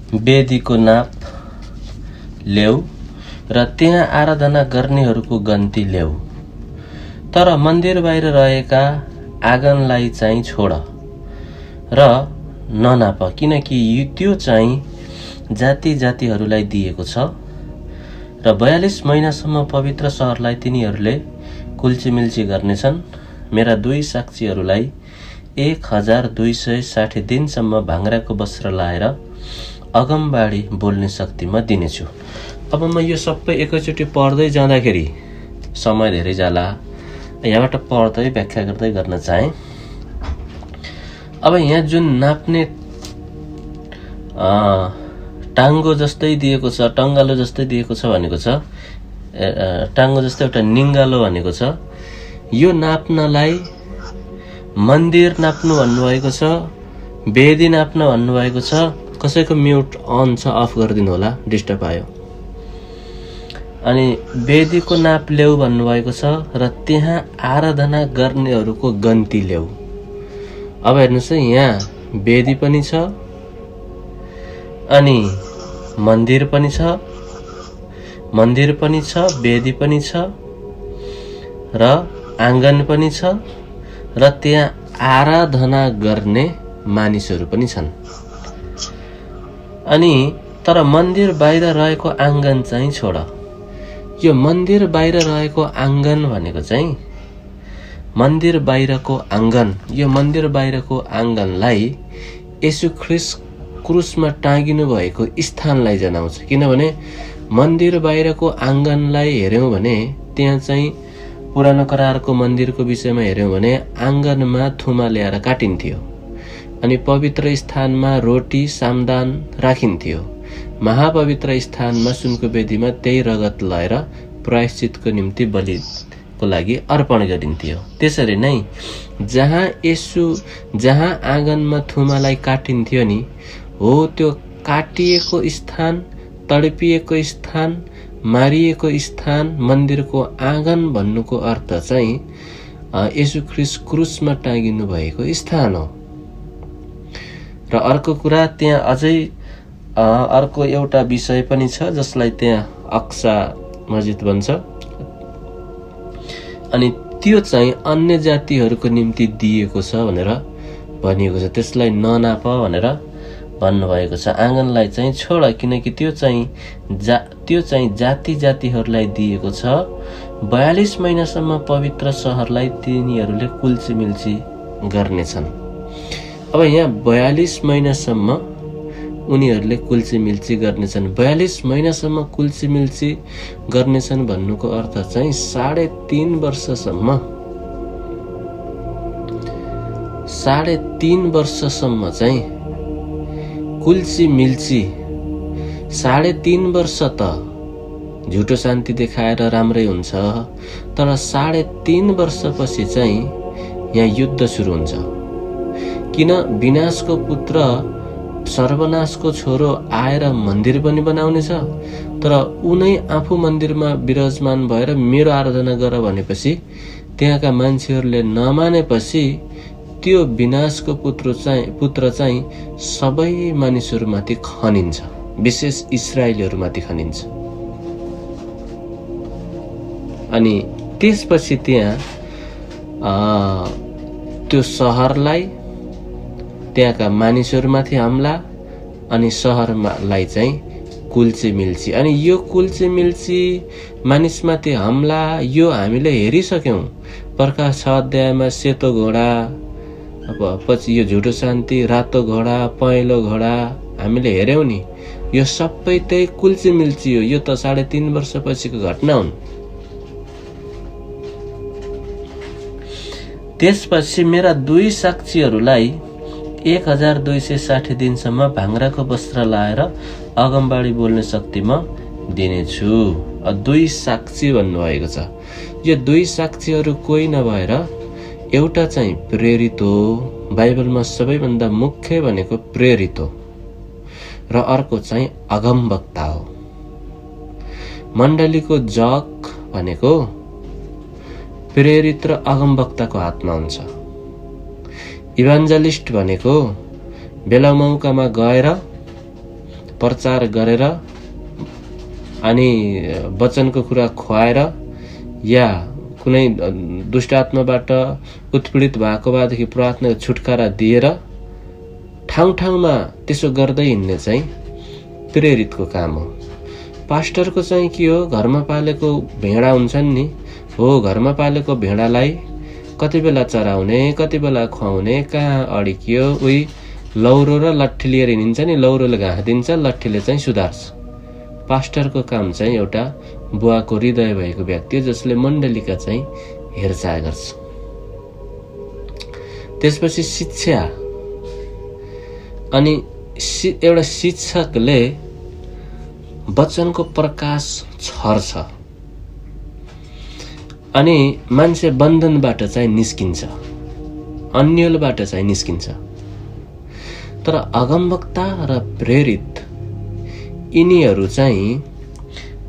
वेदीको नाप ल्याऊ र त्यहाँ आराधना गर्नेहरूको गन्ती ल्याऊ। तर मन्दिर बाहिर रहेका आँगनलाई चाहिँ छोड र ननाप, किनकि त्यो चाहिँ जाति जातिहरूलाई दिएको छ र 42 महिनासम्म पवित्र सहरलाई तिनीहरूले कुल्चीमिल्ची गर्नेछन्। मेरा 2 साक्षीहरूलाई 1260 दिनसम्म भाङ्राको वस्त्र लाएर अगमबाडी बोल्ने शक्ति म दिनेछु। अब म यो सबै एकैचोटि पढ्दै जाँदाखेरि समय धेरै जाला, यहाँबाट पढ्दै व्याख्या गर्दै गर्न चाहे। अब यहाँ जुन नाप्ने टाङ्गो जस्तै दिएको छ, टङ्गालो जस्तै दिएको छ भनेको छ, टाङ्गो जस्तै एउटा निङ्गालो भनेको छ। यो नाप्नलाई मन्दिर नाप्नु भन्नुभएको छ, वेदी नाप्न भन्नुभएको छ। कसैको म्युट अन छ, अफ गरिदिनु होला, डिस्टर्ब आयो। अनि वेदीको नाप ल्याऊ भन्नुभएको छ र त्यहाँ आराधना गर्नेहरूको गन्ती ल्याऊ। अब हेर्नुहोस् है, यहाँ वेदी पनि छ अनि मन्दिर पनि छ, वेदी पनि छ र आँगन पनि छ र त्यहाँ आराधना गर्ने मानिसहरू पनि छन्। अनि तर मन्दिर बाहिर रहेको आँगन चाहिँ छोड। यो मन्दिर बाहिर रहेको आँगन भनेको चाहिँ मन्दिर बाहिरको आँगन, यो मन्दिर बाहिरको आँगनलाई येशू ख्रीष्ट क्रुसमा टाँगिनु भएको स्थानलाई जनाउँछ। किनभने मन्दिर बाहिरको आँगनलाई हेर्यौँ भने त्यहाँ चाहिँ पुरानो करारको मन्दिरको विषयमा हेर्यौँ भने आँगनमा थुमा ल्याएर काटिन्थ्यो अनि पवित्र स्थानमा रोटी सामदान राखिन्थ्यो। महापवित्र स्थानमा सुनको वेदीमा त्यही रगत लगाएर प्रायश्चितको निम्ति बलिको लागि अर्पण गरिन्थ्यो। त्यसरी नै जहाँ आँगनमा थुमालाई काटिन्थ्यो नि, हो त्यो काटिएको स्थान, तडपिएको स्थान, मारिएको स्थान मन्दिरको आँगन भन्नुको अर्थ चाहिँ येशू ख्रीष्ट क्रुसमा टाँगिनु भएको स्थान हो। र अर्को कुरा, त्यहाँ अझै अर्को एउटा विषय पनि छ जसलाई त्यहाँ अक्सा मस्जिद भन्छ अनि त्यो चाहिँ अन्य जातिहरूको निम्ति दिएको छ भनेर भनिएको छ। त्यसलाई ननाप भनेर भन्नुभएको छ। आँगनलाई चाहिँ छोड, किनकि त्यो चाहिँ जाति जातिहरूलाई दिएको छ। 42 महिनासम्म पवित्र सहरलाई तिनीहरूले कुल्चीमिल्ची गर्नेछन्। अब यहाँ 42 महिनासम्म उनीहरूले कुल्चीमिल्ची गर्नेछन्। 42 महिनासम्म कुल्चीमिल्ची गर्नेछन् भन्नुको अर्थ चाहिँ 3.5 वर्षसम्म 3.5 वर्षसम्म चाहिँ कुल्चीमिल्ची। 3.5 वर्ष त झुटो शान्ति देखाएर राम्रै हुन्छ, तर 3.5 वर्षपछि चाहिँ यहाँ युद्ध सुरु हुन्छ। किन? विनाशको पुत्र सर्वनाशको छोरो आएर मन्दिर पनि बनाउने छ, तर उनै आफू मन्दिरमा विराजमान भएर मेरो आराधना गर भनेपछि त्यहाँका मान्छेहरूले नमानेपछि त्यो विनाशको पुत्र चाहिँ सबै मानिसहरूमाथि खनिन्छ, विशेष इस्राएलीहरूमाथि खनिन्छ। अनि त्यसपछि त्यहाँ त्यो सहरलाई, त्यहाँका मानिसहरूमाथि हमला अनि सहरलाई चाहिँ कुल्चीमिल्ची। अनि यो कुल्चीमिल्ची, मानिसमाथि हमला, यो हामीले हेरिसक्यौँ। प्रकाश 6 अध्यायमा सेतो घोडा, पछि यो झुटो शान्ति, रातो घोडा, पहेँलो घोडा हामीले हेर्यौँ नि। यो सबै त्यही कुल्चीमिल्ची हो। यो त 3.5 वर्षपछिको घटना हुन्। त्यसपछि मेरा 2 साक्षीहरूलाई 1260 दिनसम्म भाङ्राको वस्त्र लाएर अगमबाडी बोल्ने शक्ति म दिनेछु। 2 साक्षी भन्नुभएको छ। यो 2 साक्षीहरू कोही नभएर एउटा चाहिँ प्रेरित हो, बाइबलमा सबैभन्दा मुख्य भनेको प्रेरित हो, र अर्को चाहिँ अगमवक्ता हो। मण्डलीको जग भनेको प्रेरित र अगमवक्ताको हातमा हुन्छ। इभान्जलिस्ट भनेको बेला मौकामा गएर प्रचार गरेर अनि वचनको कुरा खुवाएर या कुनै दुष्ट आत्माबाट उत्पीडित भएको भएदेखि प्रार्थनाको छुटकारा दिएर ठाउँ ठाउँमा त्यसो गर्दै हिँड्ने चाहिँ प्रेरितको काम हो। पास्टरको चाहिँ के हो, घरमा पालेको भेडा हुन्छन् नि, हो घरमा पालेको भेडालाई कति बेला चराउने, कति बेला खुवाउने, कहाँ अड्कियो, उही लौरो र लट्ठी लिएर हिँड्छ नि, लौरोले घाँस दिन्छ, लट्ठीले चाहिँ सुधार्छ। पास्टरको काम चाहिँ एउटा बुवाको हृदय भएको व्यक्ति हो जसले मण्डलीका चाहिँ हेरचाह गर्छ। त्यसपछि शिक्षा, अनि एउटा शिक्षकले वचनको प्रकाश छर्छ अनि मान्छे बन्धनबाट चाहिँ निस्किन्छ, अन्यलबाट चाहिँ निस्किन्छ। तर अगमवक्ता र प्रेरित यिनीहरू चाहिँ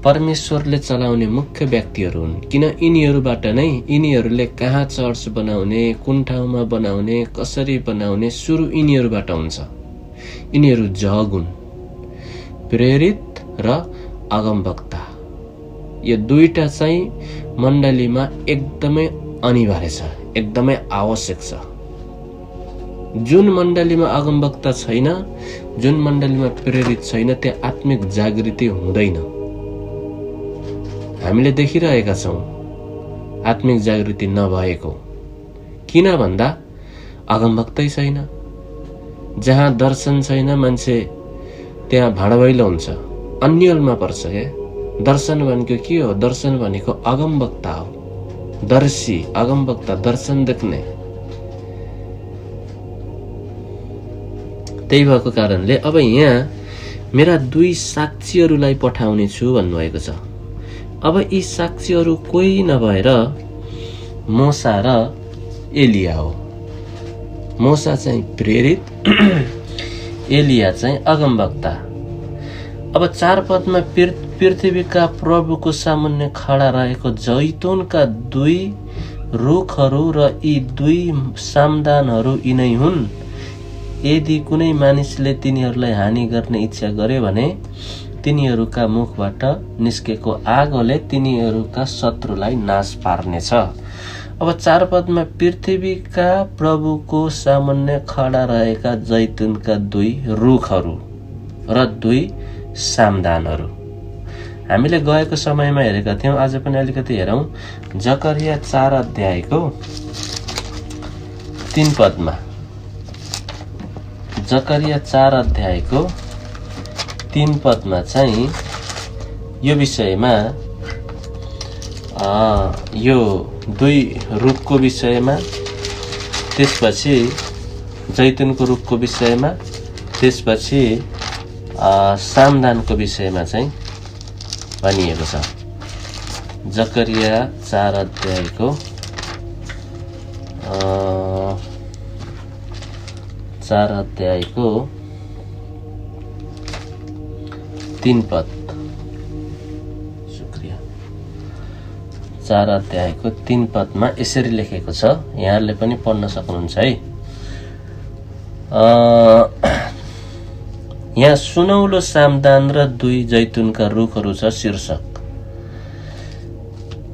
परमेश्वरले चलाउने मुख्य व्यक्तिहरू हुन्। किन यिनीहरूबाट नै यिनीहरूले कहाँ चर्च बनाउने, कुन ठाउँमा बनाउने, कसरी बनाउने सुरु यिनीहरूबाट हुन्छ। यिनीहरू जग हुन्, प्रेरित र अगमवक्ता। यो दुईटा चाहिँ मण्डलीमा एकदमै अनिवार्य छ, एकदमै आवश्यक छ। जुन मण्डलीमा अगमवक्ता छैन, जुन मण्डलीमा प्रेरित छैन, त्यहाँ आत्मिक जागृति हुँदैन। हामीले देखिरहेका छौँ आत्मिक जागृति नभएको। किन भन्दा अगमवक्तै छैन। जहाँ दर्शन छैन मान्छे त्यहाँ भाँडभैलो हुन्छ, अन्यलमा पर्छ क्या। दर्शन भनेको के हो? दर्शन भनेको अगमवक्ता हो, दर्शी अगमवक्ता, दर्शन देख्ने। त्यही भएको कारणले अब यहाँ मेरा 2 साक्षीहरूलाई पठाउने छु भन्नुभएको छ। अब यी साक्षीहरू कोही नभएर मोसा र एलिया हो। मोसा चाहिँ प्रेरित, एलिया चाहिँ अगमवक्ता। अब 4 पदमा पृथ्वीका प्रभुको सामुन्ने खडा रहेको जैतुनका 2 रुखहरू र यी 2 सामदानहरू यिनै हुन्। यदि कुनै मानिसले तिनीहरूलाई हानि गर्ने इच्छा गर्यो भने तिनीहरूका मुखबाट निस्केको आगोले तिनीहरूका शत्रुलाई नाश पार्नेछ। अब 4 पदमा पृथ्वीका प्रभुको सामुन्ने खडा रहेका जैतुनका 2 रुखहरू र 2 सामदानहरू। हामीले गएको समयमा हेरेका थियौँ, आज पनि अलिकति हेरौँ। जकरिया 4 अध्यायको 3 पदमा, जकरिया 4 अध्यायको 3 पदमा चाहिँ यो विषयमा, यो 2 रुखको विषयमा, त्यसपछि जैतुनको रुखको विषयमा, त्यसपछि सामदानको विषयमा चाहिँ भनिएको छ। जकरिया 4 अध्यायको 3 पद। शुक्रिया। 4 अध्यायको 3 पदमा यसरी लेखेको छ, यहाँहरूले पनि पढ्न सक्नुहुन्छ है। यहाँ सुनौलो सामदान र 2 जैतुनका रुखहरू छ शीर्षक।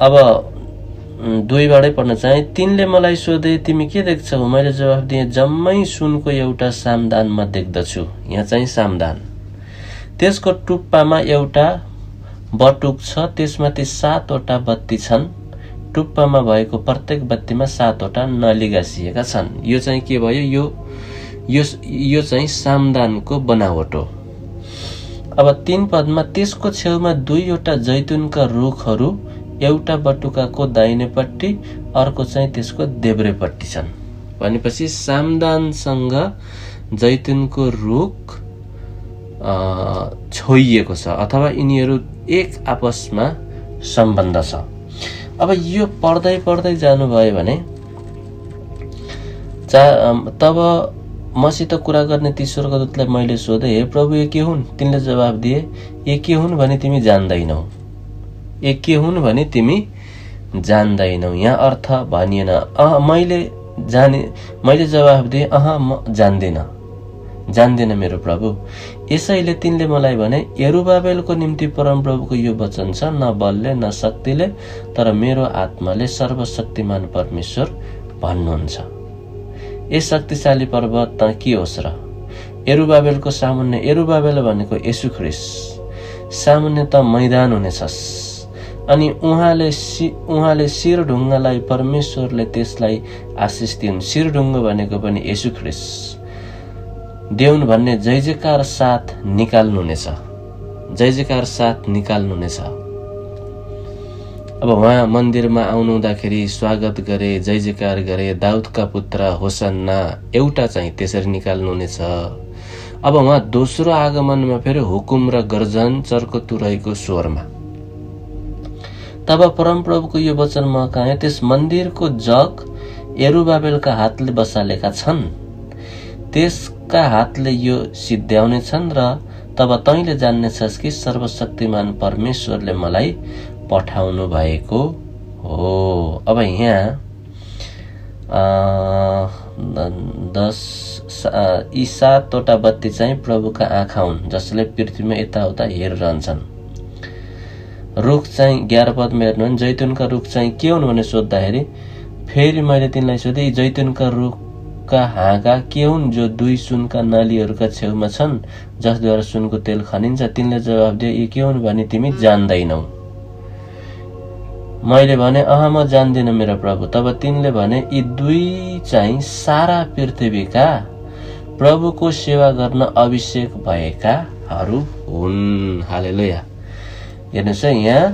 अब 2बाटै पढ्न चाहे। तिनले मलाई सोधे, तिमी के देख्छौ? मैले जवाफ दिएँ, जम्मै सुनको एउटा सामदान म देख्दछु। यहाँ चाहिँ सामदान। त्यसको टुप्पामा एउटा बटुक छ, त्यसमाथि 7 वटा बत्ती छन्। टुप्पामा भएको प्रत्येक बत्तीमा 7 वटा नली गाँसिएका छन्। यो चाहिँ के भयो? यो चाहिँ सामदानको बनावट हो। अब 3 पदमा त्यसको छेउमा 2 वटा जैतुनका रुखहरू, एउटा बटुकाको दाहिनेपट्टि, अर्को चाहिँ त्यसको देब्रेपट्टि छन्। भनेपछि सामदानसँग जैतुनको रुख छोइएको छ, अथवा यिनीहरू एक आपसमा सम्बन्ध छ। अब यो पढ्दै पढ्दै जानुभयो भने तब मसित कुरा गर्ने ती स्वर्गदूतलाई मैले सोधेँ, हे प्रभु ये के हुन्? तिनले जवाफ दिए, ये के हुन् भने तिमी जान्दैनौ। ये के हुन् भने तिमी जान्दैनौ। यहाँ अर्थ भनिएन। मैले जवाफ दिएँ, म जान्दिन। जान्दिन मेरो प्रभु। यसैले तिनले मलाई भने, यरुबाबेलको निम्ति परमप्रभुको यो वचन छ, न बलले न शक्तिले तर मेरो आत्माले सर्वशक्तिमान परमेश्वर भन्नुहुन्छ। ए शक्तिशाली पर्वत त के होस् र? यरुबाबेलको सामुन्ने, यरुबाबेल भनेको येशू ख्रीष्ट सामुन्ने त मैदान हुनेछस्। अनि उहाँले शिरढुङ्गालाई परमेश्वरले त्यसलाई आशिष दिउन्। शिरढुङ्गा भनेको पनि येशू ख्रीष्ट देउन भन्ने जय जयकार साथ निकाल्नुहुनेछ, जय जयकार साथ निकाल्नुहुनेछ। अब उहाँ मन्दिरमा आउनुहुँदाखेरि स्वागत गरे, जय जयकार गरे, दाउदका पुत्र होसन्ना एउटा चाहिँ त्यसरी निकाल्नुहुनेछ। अब उहाँ दोस्रो आगमनमा फेरि हुकुम र गर्जन चर्को तुरैको स्वरमा। तब परमप्रभुको यो वचन म कहाँ, त्यस मन्दिरको जग यरुबाबेलका हातले बसालेका छन्, त्यसका हातले यो सिद्ध्याउने छन् र तब तैँले जान्नेछस् कि सर्वशक्तिमान परमेश्वरले मलाई पठाउनु भएको हो। अब यहाँ 10 यी 7वटा बत्ती चाहिँ प्रभुका आँखा हुन्, जसले पृथ्वीमा यताउता हेरिरहन्छन्। रुख चाहिँ 11 पदमा हेर्नु, जैतुनका रुख चाहिँ के हुन् भने सोद्धाखेरि फेरि मैले तिनलाई सोधेँ, यी जैतुनका रुखका हाँगा के हुन् जो 2 सुनका नालीहरूका छेउमा छन्, जसद्वारा सुनको तेल खनिन्छ? तिनले जवाब दिए, यी के हुन् भने तिमी जान्दैनौ। मैले भने, म जान्दिन मेरो प्रभु। तब तिनले भने, यी 2 चाहिँ सारा पृथ्वीका प्रभुको सेवा गर्न अभिषेक भएकाहरू हुन्। हालेलुया। हेर्नुहोस् है, यहाँ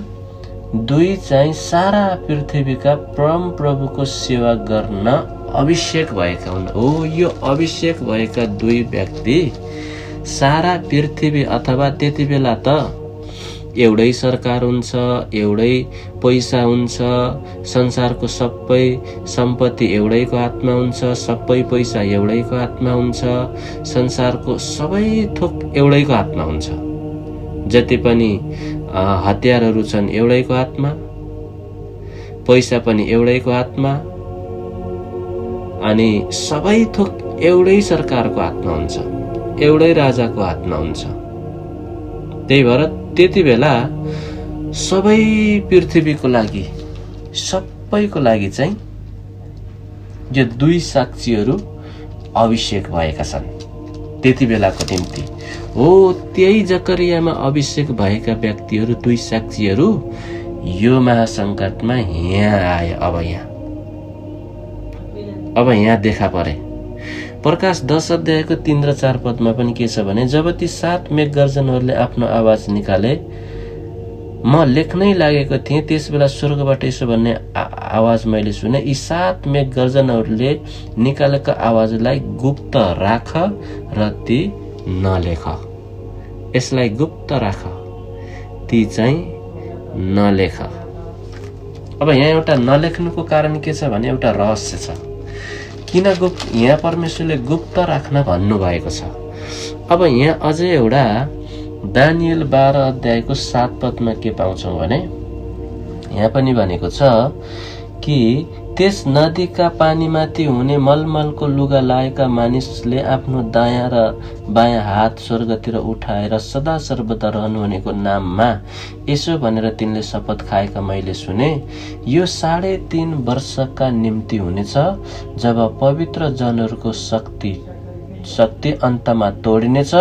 2 चाहिँ सारा पृथ्वीका परम प्रभुको सेवा गर्न अभिषेक भएका हुन्। हो, यो अभिषेक भएका 2 व्यक्ति सारा पृथ्वी, अथवा त्यति बेला त एउटै सरकार हुन्छ, एउटै पैसा हुन्छ, संसारको सबै सम्पत्ति एउटैको हातमा हुन्छ, सबै पैसा एउटैको हातमा हुन्छ, संसारको सबै थोक एउटैको हातमा हुन्छ, जति पनि हतियारहरू छन् एउटैको हातमा, पैसा पनि एउटैको हातमा, अनि सबै थोक एउटै सरकारको हातमा हुन्छ, एउटै राजाको हातमा हुन्छ। त्यही भएर त्यति बेला सबै पृथ्वीको लागि, सबैको लागि चाहिँ यो 2 साक्षीहरू अभिषेक भएका छन् त्यति बेलाको निम्ति। हो, त्यही जकरियामा अभिषेक भएका व्यक्तिहरू, 2 साक्षीहरू यो महासङ्कटमा यहाँ आए। अब यहाँ देखा परे। प्रकाश 10 अध्यायको 3 र 4 पदमा पनि के छ भने, जब ती 7 मेघगर्जनहरूले आफ्नो आवाज निकाले, म लेख्नै लागेको थिएँ, त्यसबेला स्वर्गबाट यसो भन्ने आवाज मैले सुने, यी 7 मेघगर्जनहरूले निकालेका आवाजलाई गुप्त राख र ती नलेख। यसलाई गुप्त राख, ती चाहिँ नलेख। अब यहाँ एउटा नलेख्नुको कारण के छ भने एउटा रहस्य छ। किन यहाँ परमेश्वरले गुप्त राख्न भन्नुभएको छ? अब यहाँ अझै एउटा दानियल 12 अध्यायको 7 पदमा के पाउँछौँ भने, यहाँ पनि भनेको छ कि त्यस नदीका पानीमाथि हुने मलमलको लुगा लाएका मानिसले आफ्नो दायाँ र बायाँ हात स्वर्गतिर उठाएर सदा सर्वदा रहनुहुनेको नाममा यसो भनेर तिनले शपथ खाएका मैले सुने, यो 3.5 वर्षका निम्ति हुनेछ, जब पवित्र जनहरूको शक्ति अन्तमा तोडिनेछ,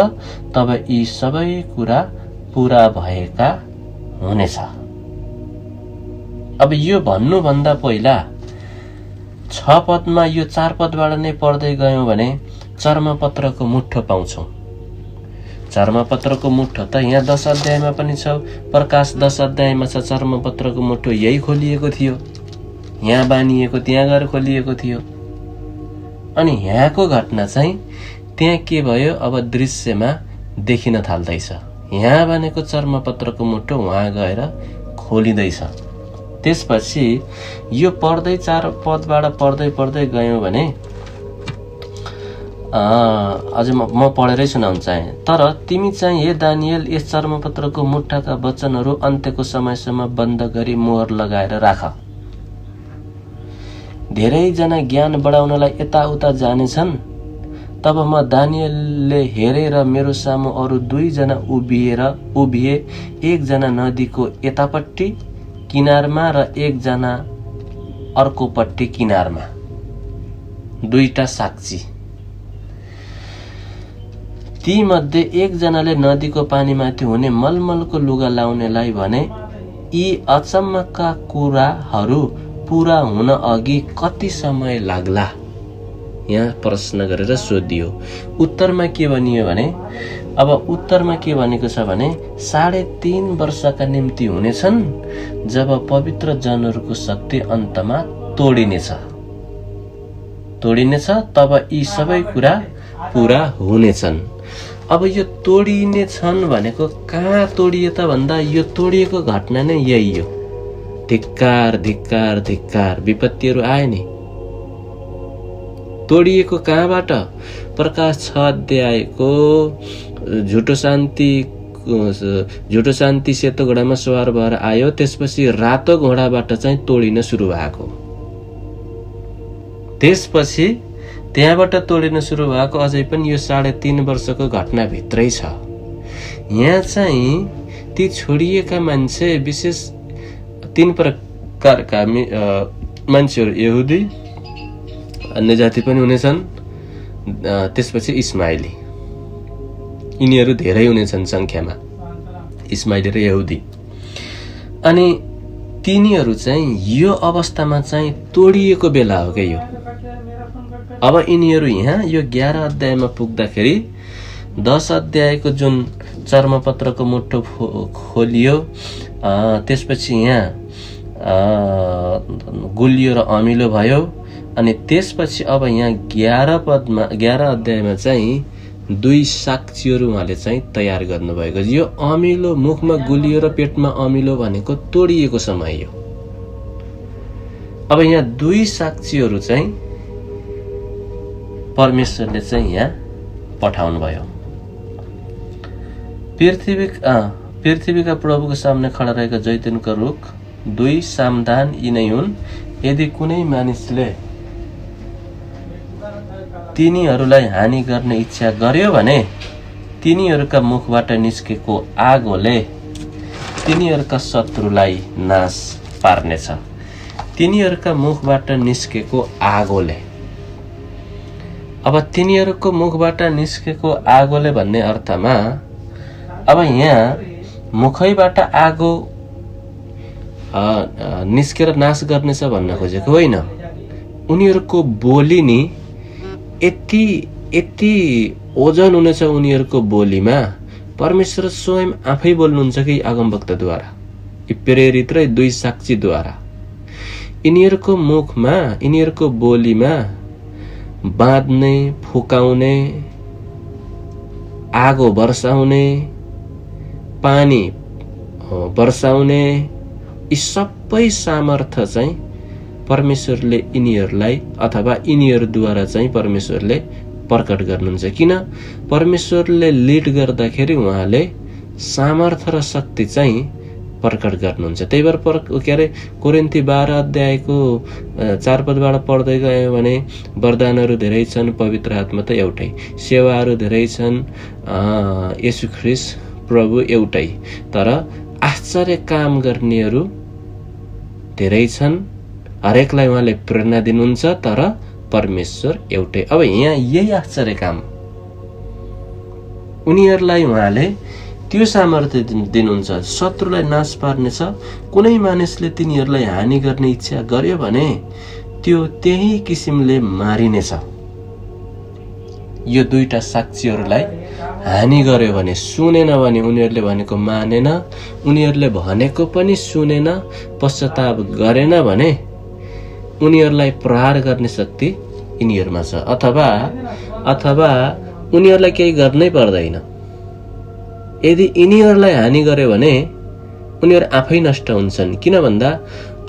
तब यी सबै कुरा पूरा भएका हुनेछ। अब यो भन्नुभन्दा पहिला 6 पदमा यो 4 पदबाट नै पढ्दै गयौँ भने चर्मपत्रको मुठ्ठो पाउँछौँ। चर्मपत्रको मुठ्ठो त यहाँ 10 अध्यायमा पनि छ, प्रकाश 10 अध्यायमा छ। चर्मपत्रको मुठ्ठो यही खोलिएको थियो, यहाँ बानिएको त्यहाँ गएर खोलिएको थियो। अनि यहाँको घटना चाहिँ त्यहाँ के भयो, अब दृश्यमा देखिन थाल्दैछ। यहाँ बनेको चर्मपत्रको मुठ्ठो उहाँ गएर खोलिँदैछ। त्यसपछि यो पढ्दै 4 पदबाट पढ्दै गयौँ भने अझै म पढेरै सुनाउन चाहे। तर तिमी चाहिँ हे दानियल यस चर्मपत्रको मुठ्ठाका वचनहरू अन्त्यको समयसम्म बन्द गरी मोहर लगाएर राख। धेरैजना ज्ञान बढाउनलाई यताउता जानेछन्, तब म दानियलले हेरे र मेरो सामु अरू 2 जना उभिए, 1 जना नदीको यतापट्टि किनारमा र 1 जना अर्कोपट्टि किनारमा। 2टा साक्षी। ती मध्ये 1 जनाले नदीको पानीमाथि हुने मलमलको लुगा लाउनेलाई भने, यी अचम्मका कुराहरू पूरा हुन अघि कति समय लाग्ला? यहाँ प्रश्न गरेर सोधियो। उत्तरमा के भनियो भने, अब उत्तरमा के भनेको छ भने 3.5 वर्षका निम्ति हुनेछन् जब पवित्र जनहरूको शक्ति अन्तमा तोडिनेछ, तब यी सबै कुरा पूरा हुनेछन्। अब यो तोडिनेछन् भनेको कहाँ तोडियो त भन्दा यो तोडिएको घटना नै यही हो। धिक्कार धिक्कार धिक्कार, विपत्तिहरू आए नि। तोडिएको कहाँबाट? प्रकाश 6 अध्यायको झुटो शान्ति सेतो घोडामा सवार भएर आयो, त्यसपछि रातो घोडाबाट चाहिँ तोडिन सुरु भएको। त्यसपछि त्यहाँबाट तोडिन सुरु भएको अझै पनि यो 3.5 वर्षको घटनाभित्रै छ। यहाँ चाहिँ ती छोडिएका मान्छे विशेष 3 प्रकारका मान्छेहरू, यहुदी, अन्य जाति पनि हुनेछन्, त्यसपछि इस्माइली। यिनीहरू धेरै हुनेछन् संख्यामा, इस्माइली र यहुदी। अनि तिनीहरू चाहिँ यो अवस्थामा चाहिँ तोडिएको बेला हो क्या यो। अब यिनीहरू यहाँ यो 11 अध्यायमा पुग्दाखेरि 10 अध्यायको जुन चर्मपत्रको मुठो खोलियो, त्यसपछि यहाँ गुलियो र अमिलो भयो। अनि त्यसपछि अब यहाँ 11 अध्यायमा चाहिँ 2 साक्षीहरू उहाँले चाहिँ तयार गर्नुभएको। यो अमिलो, मुखमा गुलियो र पेटमा अमिलो भनेको तोडिएको समय हो। अब यहाँ 2 साक्षीहरू चाहिँ परमेश्वरले चाहिँ यहाँ पठाउनु भयो। पृथ्वीका प्रभुको सामने खडा रहेका जैतुनको रुख 2 सामदान यिनै हुन्। यदि कुनै मानिसले तिनीहरूलाई हानि गर्ने इच्छा गर्यो भने तिनीहरूका मुखबाट निस्केको आगोले तिनीहरूका शत्रुलाई नाश पार्नेछ। तिनीहरूका मुखबाट निस्केको आगोले। अब तिनीहरूको मुखबाट निस्केको आगोले भन्ने अर्थमा अब यहाँ मुखैबाट आगो निस्केर नाश गर्नेछ भन्न खोजेको होइन। उनीहरूको बोली नि यति ओजन हुनेछ उनीहरूको बोलीमा। परमेश्वर स्वयं आफै बोल्नुहुन्छ कि आगमवक्ताद्वारा, यी प्रेरित र 2 साक्षीद्वारा। यिनीहरूको मुखमा, यिनीहरूको बोलीमा बाँध्ने, फुकाउने, आगो वर्षाउने, पानी वर्षाउने, यी सबै सामर्थ्य चाहिँ परमेश्वरले यिनीहरूलाई अथवा यिनीहरूद्वारा चाहिँ परमेश्वरले प्रकट गर्नुहुन्छ। किन? परमेश्वरले लिड गर्दाखेरि उहाँले सामर्थ्य र शक्ति चाहिँ प्रकट गर्नुहुन्छ। त्यही भएर कोरिन्थी 12 अध्यायको 4 पदबाट पढ्दै गयो भने वरदानहरू धेरै छन्, पवित्र आत्मा त एउटै, सेवाहरू धेरै छन्, येशू ख्रीष्ट प्रभु एउटै, तर आश्चर्य काम गर्नेहरू धेरै छन्। हरेकलाई उहाँले प्रेरणा दिनुहुन्छ, तर परमेश्वर एउटै। अब यहाँ यही आश्चर्य काम, उनीहरूलाई उहाँले त्यो सामर्थ्य दिनुहुन्छ, शत्रुलाई नाश पार्नेछ। कुनै मानिसले तिनीहरूलाई हानि गर्ने इच्छा गर्यो भने त्यो त्यही किसिमले मारिनेछ। यो 2टा साक्षीहरूलाई हानि गर्यो भने, सुनेन भने, उनीहरूले भनेको मानेन, उनीहरूले भनेको पनि सुनेन, पश्चाताप गरेन भने उनीहरूलाई प्रहार गर्ने शक्ति यिनीहरूमा छ। अथवा उनीहरूलाई केही गर्नै पर्दैन। यदि यिनीहरूलाई हानि गर्यो भने उनीहरू आफै नष्ट हुन्छन्। किन भन्दा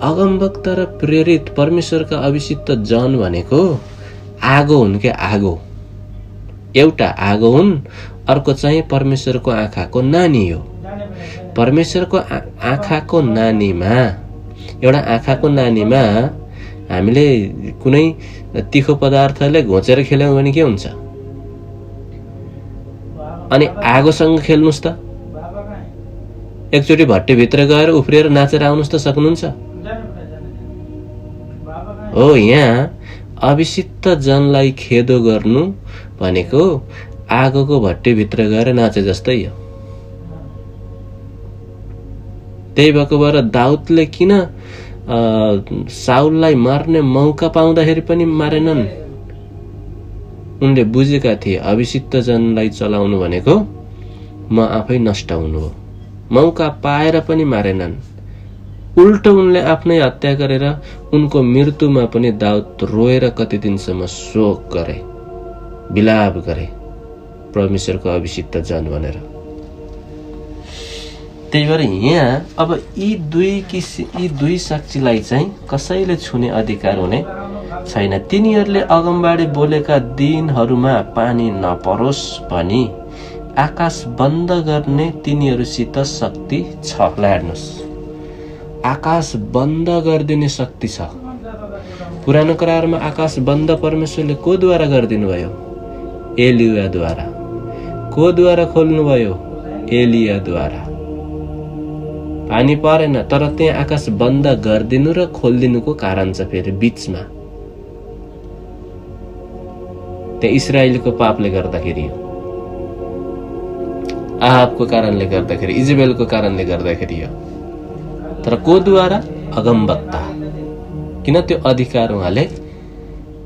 अगमवक्ता र प्रेरित परमेश्वरका अभिषिक्त जन भनेको आगो हुन् के आगो। एउटा आगो हुन्, अर्को चाहिँ परमेश्वरको आँखाको नानी हो। परमेश्वरको आँखाको नानीमा, एउटा आँखाको नानीमा हामीले कुनै तीखो पदार्थले घोचेर खेल्यौँ भने के हुन्छ? अनि आगोसँग खेल्नुस् त। एकचोटि भट्टीभित्र गएर उफ्रिएर नाचेर आउनुस् त सक्नुहुन्छ? हो, यहाँ अभिषिक्त जनलाई खेदो गर्नु भनेको आगोको भट्टीभित्र गएर नाचे जस्तै हो। त्यही भएको भएर दाउदले किन साउललाई मार्ने मौका पाउँदाखेरि पनि मारेनन्? उनले बुझेका थिए अभिषिक्त जनलाई चलाउनु भनेको म आफै नष्ट हुनु हो। मौका पाएर पनि मारेनन्। उल्टो उनले आफ्नै हत्या गरेर उनको मृत्युमा पनि दाउद रोएर कति दिनसम्म शोक गरे, विलाप गरे, परमेश्वरको अभिषिक्त जन भनेर। त्यही भएर यहाँ अब यी दुई साक्षीलाई चाहिँ कसैले छुने अधिकार हुने छैन। तिनीहरूले अगमबाडी बोलेका दिनहरूमा पानी नपरोस् भनी आकाश बन्द गर्ने तिनीहरूसित शक्ति छ। हेर्नुहोस्, आकाश बन्द गरिदिने शक्ति छ। पुरानो करारमा आकाश बन्द परमेश्वरले को द्वारा गरिदिनु भयो? एलियाद्वारा। को द्वारा खोल्नुभयो? एलियाद्वारा। पानी परेन, तर त्यहाँ आकाश बन्द गरिदिनु र खोलिदिनुको कारण छ। फेरि बीचमा त्यहाँ इस्राएलको पापले गर्दाखेरि हो, आहाबको कारणले गर्दाखेरि, इजेबेलको कारणले गर्दाखेरि हो। तर को द्वारा? अगमवक्ता। किन त्यो अधिकार उहाँले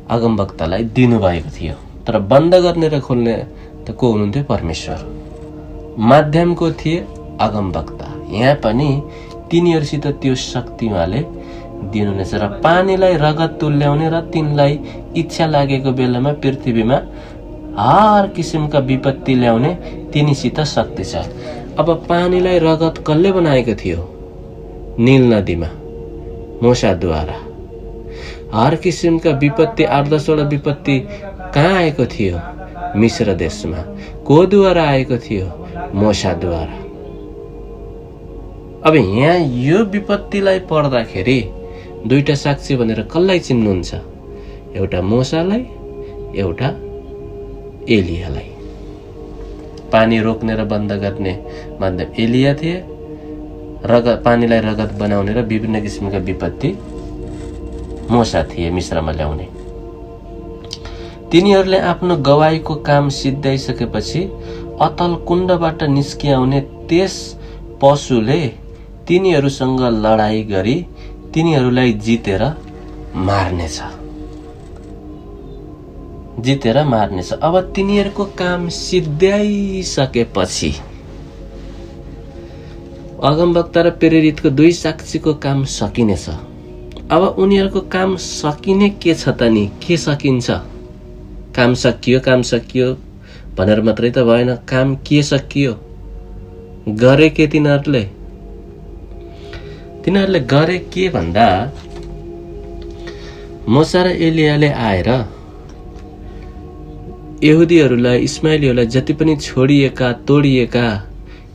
अगमवक्तालाई दिनुभएको थियो। तर बन्द गर्ने र खोल्ने त को हुनुहुन्थ्यो? परमेश्वर। माध्यमको थिए अगमवक्ता। यहाँ पनि तिनीहरूसित त्यो शक्ति उहाँले दिनुहुनेछ र पानीलाई रगत तुल्याउने र तिनलाई इच्छा लागेको बेलामा पृथ्वीमा हर किसिमका विपत्ति ल्याउने तिनीसित शक्ति छ। अब पानीलाई रगत कसले बनाएको थियो? नील नदीमा मोसाद्वारा। हर किसिमका विपत्ति, 8-10 वटा विपत्ति कहाँ आएको थियो? मिश्र देशमा। को द्वारा आएको थियो? मोसाद्वारा। अब यहाँ यो विपत्तिलाई पर्दाखेरि दुईटा साक्षी भनेर कसलाई चिन्नुहुन्छ? एउटा मोसालाई, एउटा एलियालाई। पानी रोक्ने र बन्द गर्ने माध्यम एलिया थिए, रगत, पानीलाई रगत बनाउने र विभिन्न किसिमका विपत्ति मोसा थिए मिश्रमा ल्याउने। तिनीहरूले आफ्नो गवाईको काम सिद्ध्याइसकेपछि अतल कुण्डबाट निस्किआउने त्यस पशुले तिनीहरूसँग लडाई गरी तिनीहरूलाई जितेर मार्नेछ। अब तिनीहरूको काम सिद्ध्याइसकेपछि अगमवक्ता र प्रेरितको दुई साक्षीको काम सकिनेछ। अब उनीहरूको काम सकिने के छ त नि? के सकिन्छ? काम सकियो भनेर मात्रै त भएन। काम के सकियो? गरे के तिनीहरूले गरे के भन्दा मोसा र एलियाले आएर यहुदीहरूलाई, इस्माइलीहरूलाई जति पनि छोडिएका, तोडिएका,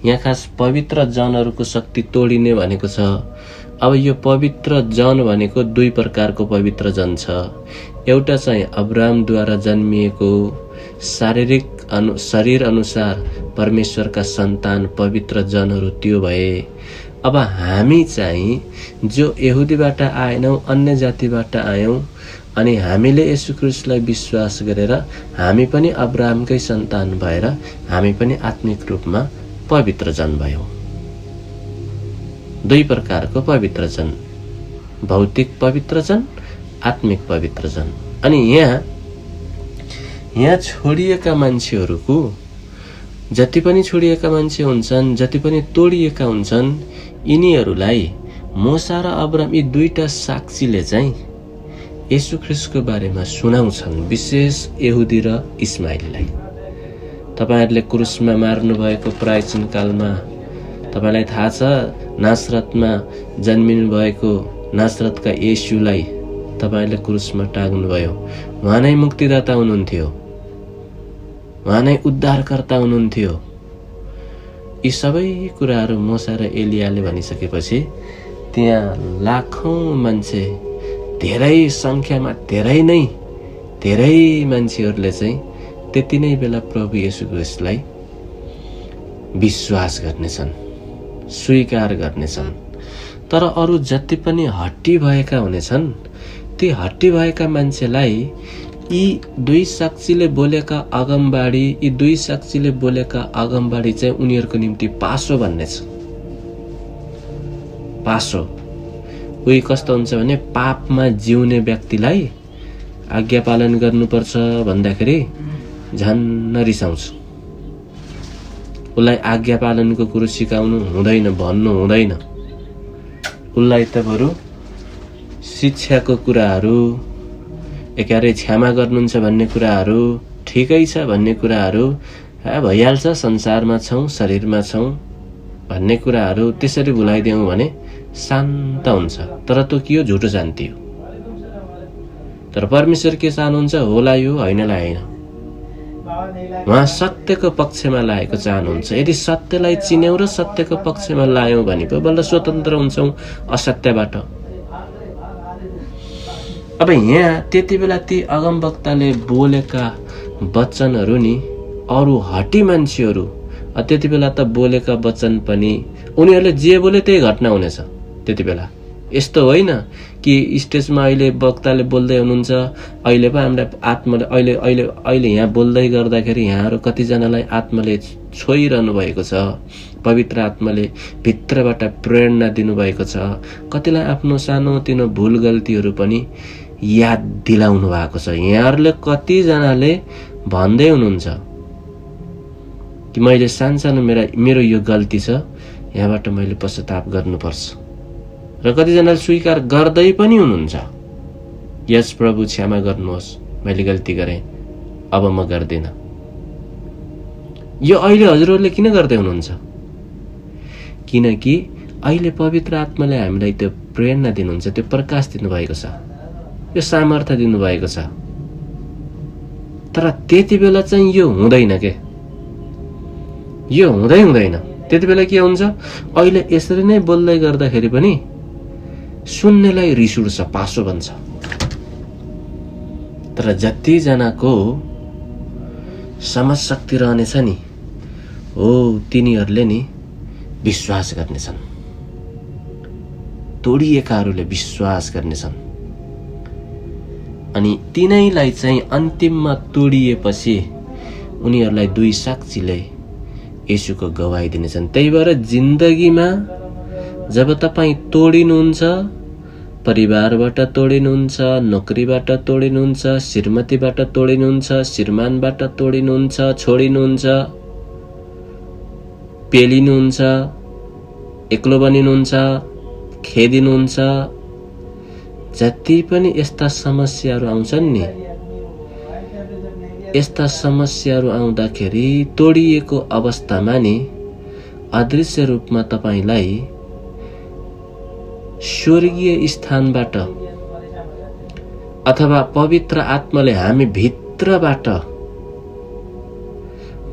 यहाँ खास पवित्र जनहरूको शक्ति तोडिने भनेको छ। अब यो पवित्र जन भनेको दुई प्रकारको पवित्र जन छ। एउटा चाहिँ अब्राहमद्वारा जन्मिएको शरीर अनुसार परमेश्वरका सन्तान पवित्र जनहरू त्यो भए। अब हामी चाहिँ जो यहुदीबाट आएनौं, अन्य जातिबाट आयौं, अनि हामीले येशू ख्रीष्टलाई विश्वास गरेर हामी पनि अब्राहमकै सन्तान भएर हामी पनि आत्मिक रूपमा पवित्र जन भयौं। दुई प्रकारको पवित्र जन, भौतिक पवित्र जन, आत्मिक पवित्र जन। अनि यहाँ छोडिएका मान्छेहरूको, जति पनि छोडिएका मान्छे हुन्छन्, जति पनि तोडिएका हुन्छन्, यिनीहरूलाई मोसा र अब्राहम यी दुईटा साक्षीले चाहिँ येशू ख्रीष्टको बारेमा सुनाउँछन्, विशेष यहुदी र इस्माइलीलाई। तपाईहरुले क्रुसमा मार्नु भएको प्राचीन कालमा तपाईलाई थाहा छ, नासरतमा जन्मिनु भएको नासरतका येशूलाई तपाईले क्रुसमा टाग्नु भयो। उहाँ नै मुक्तिदाता हुनुहुन्थ्यो, उहाँ नै उद्धारकर्ता हुनुहुन्थ्यो। यी सबै कुराहरू मोसा र एलियाले भनिसकेपछि त्यहाँ लाखौं मान्छे, धेरै संख्यामा धेरै मान्छेहरूले चाहिँ त्यति नै बेला प्रभु येशू ख्रीष्टलाई विश्वास गर्नेछन्, स्वीकार गर्नेछन्। तर अरू जति पनि हट्टी भएका हुनेछन्, ती हट्टी भएका मान्छेलाई यी दुई साक्षीले बोलेका अगमबाडी, यी दुई साक्षीले बोलेका अगमबाडी चाहिँ उनीहरूको निम्ति पासो भन्नेछ। पासो उही कस्तो हुन्छ भने पापमा जिउने व्यक्तिलाई आज्ञा पालन गर्नुपर्छ भन्दाखेरि झन् रिसाउँछ। उसलाई आज्ञा पालनको कुरो सिकाउनु हुँदैन, भन्नु हुँदैन। उसलाई त बरु शिक्षाको कुराहरू, एकारे क्षमा गर्नुहुन्छ भन्ने कुराहरू, ठिकै छ भन्ने कुराहरू, भइहाल्छ, संसारमा छौँ, शरीरमा छौँ भन्ने कुराहरू त्यसरी भुलाइदियौँ भने शान्त हुन्छ। तर त्यो के हो? झुटो शान्ति हो। तर परमेश्वर के चाहनुहुन्छ? होला यो, हैनलाई हैन। उहाँ सत्यको पक्षमा लागेको चाहनुहुन्छ। यदि सत्यलाई चिन्यौँ र सत्यको पक्षमा लायौँ भने पो बल्ल स्वतन्त्र हुन्छौँ असत्यबाट। अब यहाँ त्यति बेला ती अगमवक्ताले बोलेका वचनहरू नि अरू हटी मान्छेहरू त्यति बेला त बोलेका वचन पनि उनीहरूले जे बोले त्यही घटना हुनेछ। त्यति बेला यस्तो होइन कि स्टेजमा अहिले वक्ताले बोल्दै हुनुहुन्छ, अहिले पो हामीलाई आत्माले अहिले यहाँ बोल्दै गर्दाखेरि यहाँहरू कतिजनालाई आत्माले छोइरहनु भएको छ, पवित्र आत्माले भित्रबाट प्रेरणा दिनुभएको छ, कतिलाई आफ्नो सानोतिनो भुल गल्तीहरू पनि याद दिलाउनु भएको छ। यहाँहरूले कतिजनाले भन्दै हुनुहुन्छ कि मैले सानसानो मेरो यो गल्ती छ, यहाँबाट मैले पश्चाताप गर्नुपर्छ। र कतिजनाले स्वीकार गर्दै पनि हुनुहुन्छ, यस प्रभु क्षमा गर्नुहोस्, मैले गल्ती गरेँ, अब म गर्दिन। यो अहिले हजुरहरूले किन गर्दै हुनुहुन्छ? किनकि अहिले पवित्र आत्माले हामीलाई त्यो प्रेरणा दिनुहुन्छ, त्यो प्रकाश दिनुभएको छ, यो सामर्थ्य दिनुभएको छ। तर त्यति बेला चाहिँ यो हुँदैन के, यो हुँदैन। त्यति बेला के हुन्छ? अहिले यसरी नै बोल्दै गर्दाखेरि पनि सुन्नेलाई रिस उठ्छ, पासो बन्छ। तर जतिजनाको समझ शक्ति रहनेछ नि, हो तिनीहरूले नि विश्वास गर्नेछन्, तोडिएकाहरूले विश्वास गर्नेछन्। अनि तिनैलाई चाहिँ अन्तिममा तोडिएपछि उनीहरूलाई दुई साक्षीले येशूको गवाही दिनेछन्। त्यही भएर जिन्दगीमा जब तपाईँ तोडिनुहुन्छ, परिवारबाट तोडिनुहुन्छ, नोकरीबाट तोडिनुहुन्छ, श्रीमतीबाट तोडिनुहुन्छ, श्रीमानबाट तोडिनुहुन्छ, छोडिनुहुन्छ, पेलिनुहुन्छ, एक्लो बनिनुहुन्छ, खेदिनुहुन्छ, जति पनि यस्ता समस्याहरू आउँछन् नि, यस्ता समस्याहरू आउँदाखेरि तोडिएको अवस्थामा नि अदृश्य रूपमा तपाईलाई स्वर्गीय स्थानबाट अथवा पवित्र आत्माले हामी भित्रबाट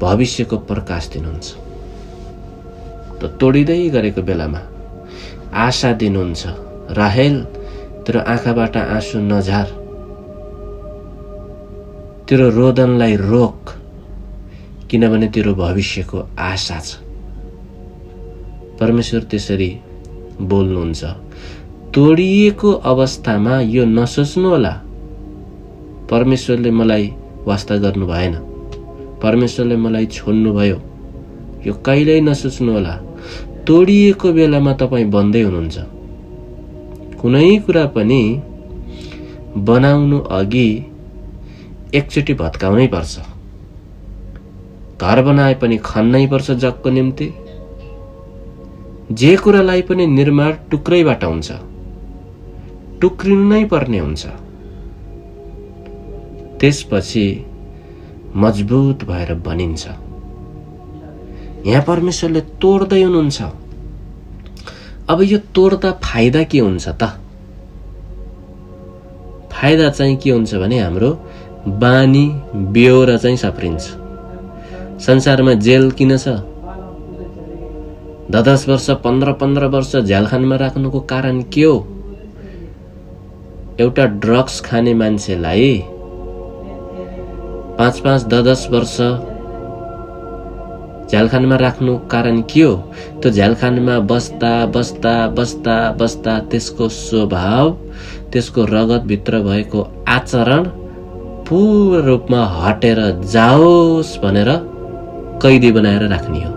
भविष्यको प्रकाश दिनुहुन्छ। त तोडिदै गरेको बेलामा आशा दिनुहुन्छ, राहेल तेरो आँखाबाट आँसु नझार, तेरो रोदनलाई रोक, किनभने तेरो भविष्यको आशा छ। परमेश्वर त्यसरी बोल्नुहुन्छ। तोडिएको अवस्थामा यो नसोच्नु होला परमेश्वरले मलाई वास्ता गर्नु भएन, परमेश्वरले मलाई छोड्नु भयो, यो कहिल्यै नसोच्नु होला। तोडिएको बेलामा तपाईँ बन्दै हुनुहुन्छ। कुनै कुरा पनि बनाउनु अघि एकचोटि भत्काउनै पर्छ। घर बनाए पनि खन्नै पर्छ जगको निम्ति। जे कुरालाई पनि निर्माण टुक्रैबाट हुन्छ, टुक्रिनु नै पर्ने हुन्छ। त्यसपछि मजबुत भएर बनिन्छ। यहाँ परमेश्वरले तोड्दै हुनुहुन्छ। अब यो तोड्दा फाइदा के हुन्छ त? फाइदा चाहिँ के हुन्छ भने हाम्रो बानी बेहोरा चाहिँ सप्रिन्छ। संसारमा जेल किन छ? 10 वर्ष 15 वर्ष झ्यालखानमा राख्नुको कारण के हो? एउटा ड्रग्स खाने मान्छेलाई 5 10 वर्ष झ्यालखानमा राख्नु कारण के हो? त्यो झ्यालखानमा बस्दा बस्दा बस्दा बस्दा त्यसको स्वभाव, त्यसको रगतभित्र भएको आचरण पूर्ण रूपमा हटेर जाओस् भनेर कैदी बनाएर राख्ने हो।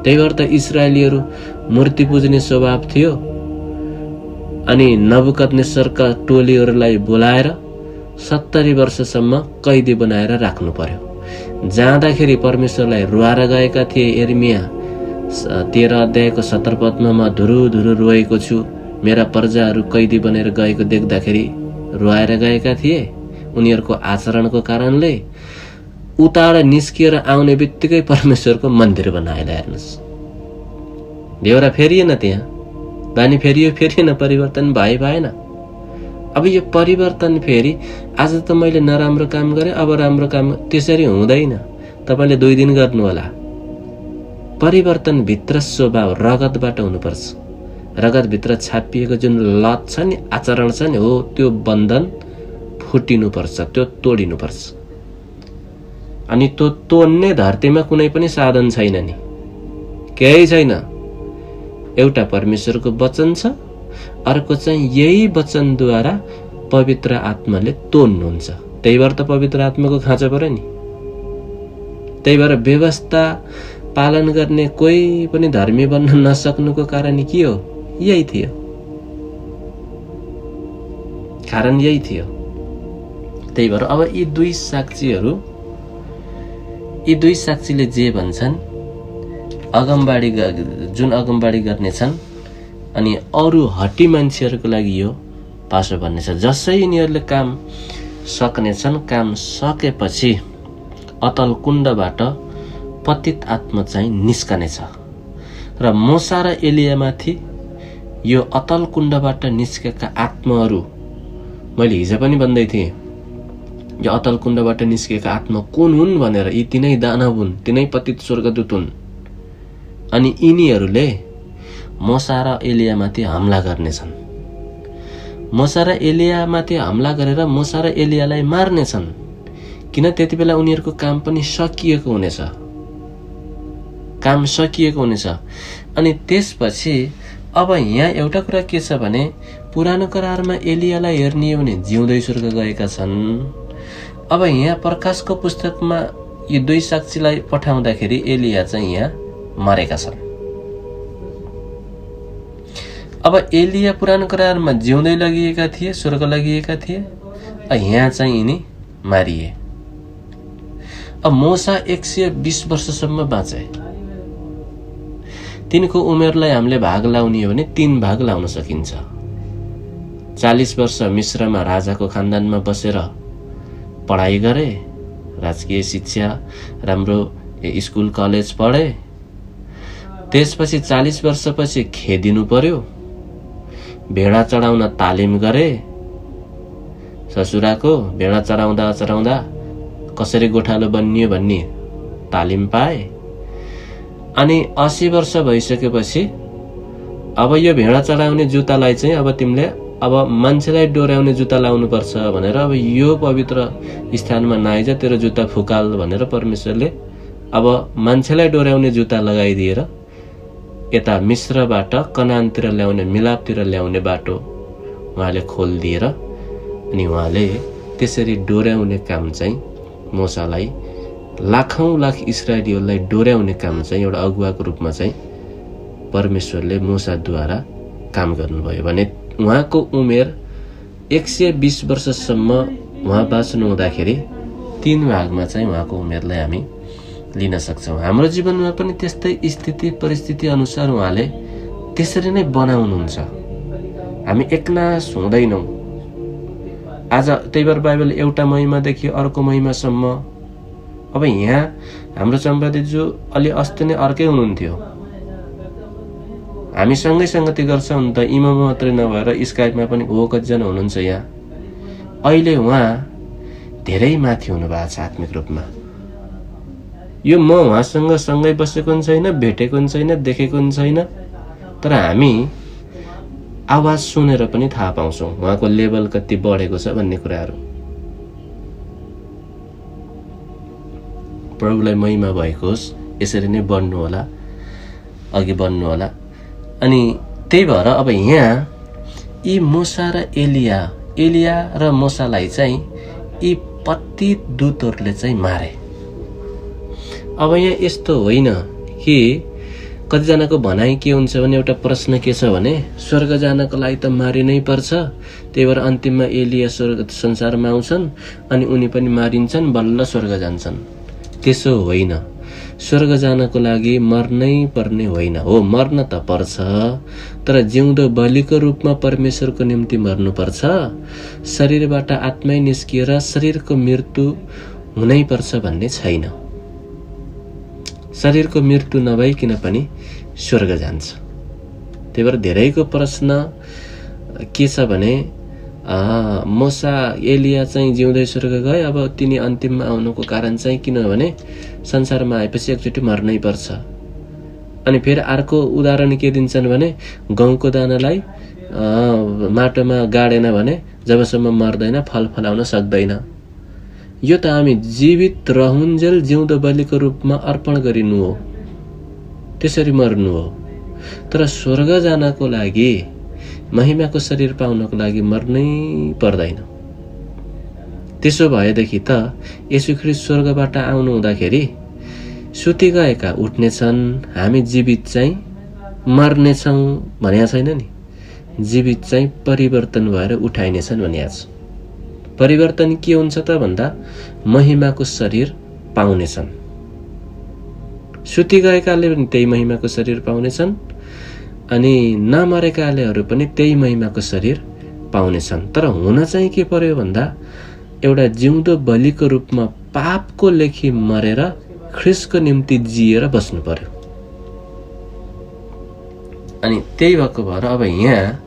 त्यही भएर त इस्राएलीहरू मूर्ति पुज्ने स्वभाव थियो अनि नबुकदनेस्सरका टोलीहरूलाई बोलाएर 70 वर्षसम्म कैदी बनाएर राख्नु पर्यो। जाँदाखेरि परमेश्वरलाई रुवाएर गएका थिए। यिर्मया 13 अध्यायको 17 पदमा म धुरु धुरु रोएको छु, मेरा प्रजाहरू कैदी बनेर गएको देख्दाखेरि रुवाएर गएका थिए। उनीहरूको आचरणको कारणले उताबाट निस्किएर आउने बित्तिकै परमेश्वरको मन्दिर बनाएला। हेर्नुहोस्, बेहोरा फेरिएन, त्यहाँ बानी फेरियो फेरिएन, परिवर्तन भएन। अब यो परिवर्तन फेरि आज त मैले नराम्रो काम गरेँ, अब राम्रो काम, त्यसरी हुँदैन। तपाईँले 2 दिन गर्नु होला। परिवर्तन भित्र स्वभाव रगतबाट हुनुपर्छ। रगतभित्र छापिएको जुन लत छ नि, आचरण छ नि, हो त्यो बन्धन फुटिनुपर्छ, त्यो तोडिनुपर्छ। अनि त्यो तोड्ने धरतीमा कुनै पनि साधन छैन नि, केही छैन। एउटा परमेश्वरको वचन छ, अर्को चाहिँ यही वचनद्वारा पवित्र आत्माले तोड्नुहुन्छ। त्यही भएर त पवित्र आत्माको खाँचो पर्यो नि। त्यही भएर व्यवस्था पालन गर्ने कोही पनि धर्मी बन्न नसक्नुको कारण के हो? यही थियो, कारण यही थियो। त्यही भएर अब यी दुई साक्षीले जे भन्छन्, जुन अगमबाडी गर्नेछन् अनि अरू हटी मान्छेहरूको लागि यो पासो भन्ने छ। जसै यिनीहरूले काम सक्नेछन्, काम सकेपछि अतल कुण्डबाट पतित आत्मा चाहिँ निस्कनेछ। र मूसा र एलियामाथि यो अतल कुण्डबाट निस्केका आत्माहरू, मैले हिजो पनि भन्दै थिएँ, यो अतल कुण्डबाट निस्केका आत्मा कुन हुन् भनेर। यी तिनै दानव हुन्, तिनै पतित स्वर्गदूत हुन्। अनि यिनीहरूले मूसा र एलियामाथि हमला गर्नेछन्। मूसा र एलियामाथि हमला गरेर मूसा र एलियालाई मार्नेछन्, किन त्यति बेला उनीहरूको काम पनि सकिएको हुनेछ। अनि त्यसपछि अब यहाँ एउटा कुरा के छ भने, पुरानो करारमा एलियालाई हेर्ने हो भने जिउँदै स्वर्ग गएका छन्। अब यहाँ प्रकाशको पुस्तकमा यी 2 साक्षीलाई पठाउँदाखेरि एलिया चाहिँ यहाँ मरेका छन्। अब एलिया पुरानो करारमा जिउँदै लगिएका थिए, स्वर्ग लगिएका थिए। यहाँ चाहिँ यिनी मारिए। अब मूसा 120 वर्षसम्म बाँचे। तिनको उमेरलाई हामीले भाग लाउने हो भने 3 भाग लाउन सकिन्छ। 40 वर्ष मिश्रमा राजाको खानदानमा बसेर पढाइ गरे, राजकीय शिक्षा, राम्रो स्कुल कलेज पढे। त्यसपछि 40 वर्षपछि खेदिनु पर्यो, भेडा चढाउन तालिम गरे। ससुराको भेडा चढाउँदा कसरी गोठालो बनियो भन्ने तालिम पाए। अनि 80 वर्ष भइसकेपछि अब यो भेडा चढाउने जुत्तालाई चाहिँ अब तिमीले अब मान्छेलाई डोर्याउने जुत्ता लाउनुपर्छ भनेर, अब यो पवित्र स्थानमा नआइज, तेरो जुत्ता फुकाल भनेर परमेश्वरले अब मान्छेलाई डोर्याउने जुत्ता लगाइदिएर यता मिश्रबाट कनानतिर ल्याउने, मिलापतिर ल्याउने बाटो उहाँले खोलिदिएर अनि उहाँले त्यसरी डोर्याउने काम चाहिँ मूसालाई, लाखौं लाख इस्राएलीहरूलाई डोर्याउने काम चाहिँ एउटा अगुवाको रूपमा चाहिँ परमेश्वरले मूसाद्वारा काम गर्नुभयो। भने उहाँको उमेर 120 वर्षसम्म उहाँ बाँच्नु हुँदाखेरि 3 भागमा चाहिँ उहाँको उमेरलाई हामी लिन सक्छौँ। हाम्रो जीवनमा पनि त्यस्तै स्थिति परिस्थिति अनुसार उहाँले त्यसरी नै बनाउनुहुन्छ। हामी एकनाश हुँदैनौँ। आज त्यही भएर बाइबल एउटा महिमादेखि अर्को महिमासम्म। अब यहाँ हाम्रो चम्पादेजु अलि अस्ति नै अर्कै हुनुहुन्थ्यो। हामी सँगै सङ्गति गर्छौँ नि त, इमाम मात्रै नभएर स्काइपमा पनि कतिजना हुनुहुन्छ यहाँ। अहिले उहाँ धेरै माथि हुनुभएको छ आत्मिक रूपमा। यो म उहाँसँग सँगै बसेको पनि छैन, भेटेको पनि छैन, देखेको पनि छैन, तर हामी आवाज सुनेर पनि थाहा पाउँछौँ उहाँको लेभल कति बढेको छ भन्ने कुराहरू। प्रभुलाई महिमा भएको होस्। यसरी नै बढ्नु होला, अघि बढ्नु होला। अनि त्यही भएर अब यहाँ यी मूसा र एलिया र मूसालाई चाहिँ यी पतित दूतहरूले चाहिँ मारे। अब यहाँ यस्तो होइन कि कतिजनाको भनाइ के हुन्छ भने, एउटा प्रश्न के छ भने स्वर्ग जानको लागि त मारिनै पर्छ, त्यही भएर अन्तिममा एलिया स्वर्ग संसारमा आउँछन् अनि उनी पनि मारिन्छन्, बल्ल स्वर्ग जान्छन्। त्यसो होइन, स्वर्ग जानको लागि मर्नै पर्ने होइन। हो, मर्न त पर्छ, तर जिउँदो बलिको रूपमा परमेश्वरको निम्ति मर्नुपर्छ। शरीरबाट आत्मै निस्किएर शरीरको मृत्यु हुनै पर्छ भन्ने छैन। शरीरको मृत्यु नभइकन पनि स्वर्ग जान्छ। त्यही भएर धेरैको प्रश्न के छ भने मूसा एलिया चाहिँ जिउँदै स्वर्ग गए, अब तिनी अन्तिममा आउनुको कारण चाहिँ किनभने संसारमा आएपछि एकचोटि मर्नै पर्छ। अनि फेरि अर्को उदाहरण के दिन्छन् भने गहुँको दानालाई माटोमा गाडेन भने जबसम्म मर्दैन फल फलाउन सक्दैन। यो त हामी जीवित रहुन्जेल जिउँदो बलिको रूपमा अर्पण गरिनु हो, त्यसरी मर्नु हो। तर स्वर्ग जानको लागि, महिमाको शरीर पाउनको लागि मर्नै पर्दैन। त्यसो भएदेखि त येशू ख्रीष्ट स्वर्गबाट आउनु हुँदाखेरि सुति गएका उठ्नेछन्, हामी जीवित चाहिँ मर्नेछौँ भनेको छैन नि, जीवित चाहिँ परिवर्तन भएर उठाइनेछन् भनेको छ। परिवर्तन के हुन्छ त भन्दा महिमाको शरीर पाउनेछन्। सुति गएकाले पनि त्यही महिमाको शरीर पाउनेछन् अनि नमरेकालेहरू पनि त्यही महिमाको शरीर पाउनेछन्। तर हुन चाहिँ के पर्यो भन्दा एउटा जिउँदो बलिको रूपमा पापको लेखी मरेर ख्रीष्टको निम्ति जिएर बस्नु पर्यो। अनि त्यही भएको भएर अब यहाँ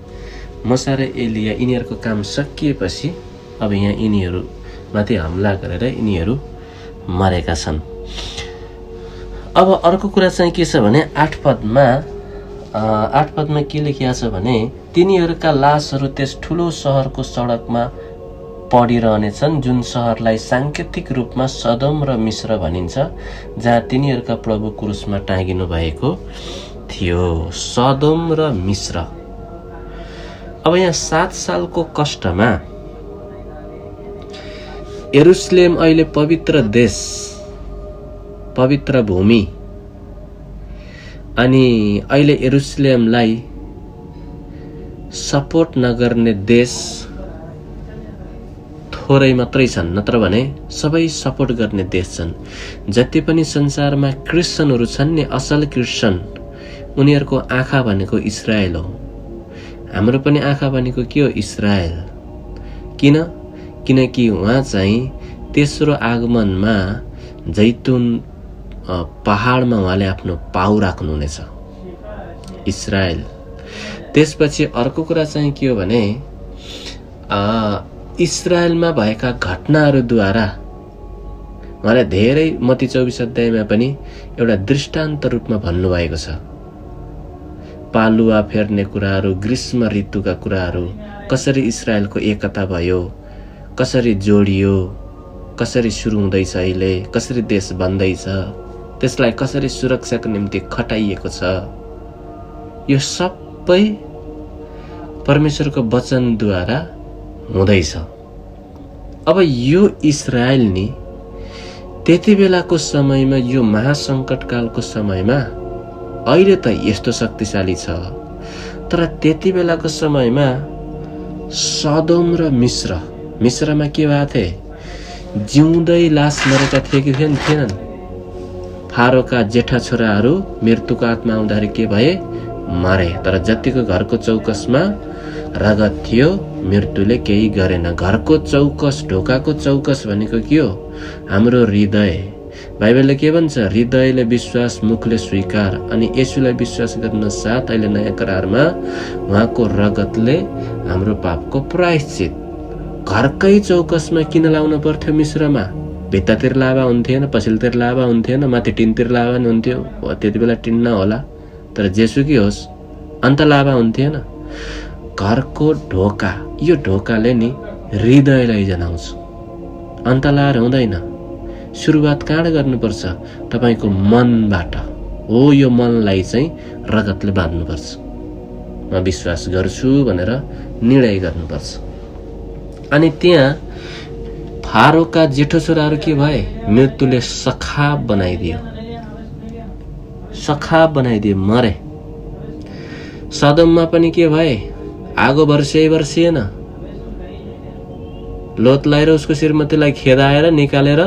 मूसा र एलिया यिनीहरूको काम सकिएपछि अब यहाँ यिनीहरू माथि हमला गरेर यिनीहरू मरेका छन्। अब अर्को कुरा चाहिँ के छ भने 8 पदमा के लेखिएको छ भने तिनीहरूका लासहरू त्यस ठुलो सहरको सडकमा पडिरहनेछन्, जुन सहरलाई सांकेतिक रूपमा सदोम र मिस्र भनिन्छ, जहाँ तिनीहरूका प्रभु क्रुसमा टाँगिनु भएको थियो। सदोम र मिस्र। अब यहाँ 7 सालको कष्टमा यरुशलेम अहिले पवित्र देश, पवित्र भूमि, अनि अहिले यरुशलेमलाई सपोर्ट नगर्ने देश थोरै मात्रै छन्, नत्र भने सबै सपोर्ट गर्ने देश छन्। जति पनि संसारमा क्रिस्चियनहरू छन् नि, असल क्रिस्चियन, उनीहरूको आँखा भनेको इजरायल हो। हाम्रो पनि आँखा भनेको के हो? इजरायल। किनकि उहाँ चाहिँ तेस्रो आगमनमा जैतुन पहाडमा उहाँले आफ्नो पाउ राख्नुहुनेछ, इजरायल। त्यसपछि अर्को कुरा चाहिँ के हो भने इजरायलमा भएका घटनाहरूद्वारा उहाँले धेरै मत्ती 24 अध्यायमा पनि एउटा दृष्टान्त रूपमा भन्नुभएको छ। पालुवा फेर्ने कुराहरू, ग्रीष्म ऋतुका कुराहरू, कसरी इजरायलको एकता भयो, कसरी जोडियो, कसरी सुरु हुँदैछ, अहिले कसरी देश बन्दैछ, त्यसलाई कसरी सुरक्षाको निम्ति खटाइएको छ, यो सबै परमेश्वरको वचनद्वारा हुँदैछ। अब यो इजरायल नि त्यति बेलाको समयमा, यो महासङ्कटकालको समयमा अहिले त यस्तो शक्तिशाली छ, तर त्यति बेलाको समयमा सदोम र मिस्रमा के भएको थिए? जिउँदै लास मरेका थिए कि थिएनन्? फारोका जेठा छोराहरू मृत्युको आत्मा आउँदाखेरि के भए? मरे। तर जतिको घरको चौकसमा रगत थियो मृत्युले केही गरेन। घरको चौकस, ढोकाको चौकस भनेको के हो? हाम्रो हृदय। बाइबलले के भन्छ? हृदयले विश्वास, मुखले स्वीकार, अनि येशूलाई विश्वास गर्न साथ अहिले नयाँ करारमा उहाँको रगतले हाम्रो पापको प्रायश्चित। घरकै चौकसमा किन लाउनु पर्थ्यो? मिश्रमा भित्तातिर लाभा हुन्थेन, पछिल्लोतिर लाभा हुन्थेन, माथि टिनतिर लाभा नि हुन्थ्यो। त्यति बेला टिन नहोला, तर जेसुकै होस् अन्त लाभा हुन्थेन। घरको ढोका, यो ढोकाले नि हृदयलाई जनाउँछ, अन्त लाएर हुँदैन। सुरुवात कहाँबाट गर्नुपर्छ? तपाईको मनबाट हो। यो मनलाई चाहिँ रगतले बाँध्नुपर्छ। म विश्वास गर्छु भनेर निर्णय गर्नुपर्छ। अनि त्यहाँ फारोका जेठो छोराहरू के भए? मृत्युले सखाप बनाइदियो, मरे। सदममा पनि के भए? आगो वर्षिएन। लोतलाई र उसको श्रीमतीलाई खेदाएर निकालेर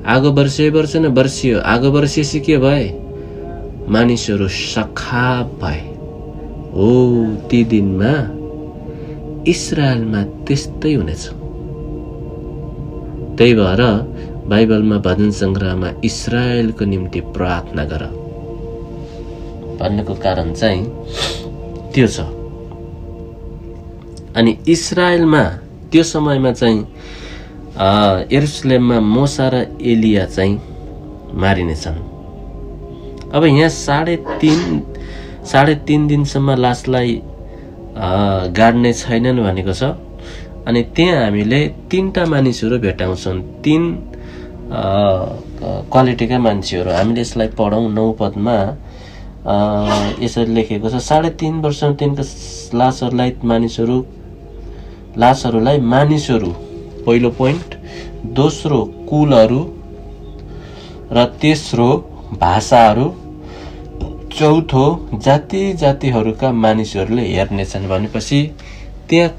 आगो वर्षियो। आगो वर्षिएपछि के भए? मानिसहरू सखाप भए। हो, ती दिनमा इस्रायलमा त्यस्तै हुनेछ। त्यही भएर बाइबलमा भजन सङ्ग्रहमा इस्रायलको निम्ति प्रार्थना गर भन्नुको कारण चाहिँ त्यो छ। अनि इस्रायलमा त्यो समयमा चाहिँ यरुसलेममा मोसा र एलिया चाहिँ मारिनेछन्। अब यहाँ 3.5 दिनसम्म लासलाई गाड्ने छैनन् भनेको छ। अनि त्यहाँ हामीले 3टा मानिसहरू भेटाउँछौँ, 3 क्वालिटीका मान्छेहरू। हामीले यसलाई पढौँ। 9 पदमा यसरी लेखेको छ, 3.5 वर्षमा तिनका लासहरूलाई मानिसहरू, पहिलो पोइन्ट। दोस्रो कुलहरू, र तेस्रो भाषाहरू, चौथो जातिहरूका मानिसहरूले हेर्नेछन् भनेपछि त्यहाँ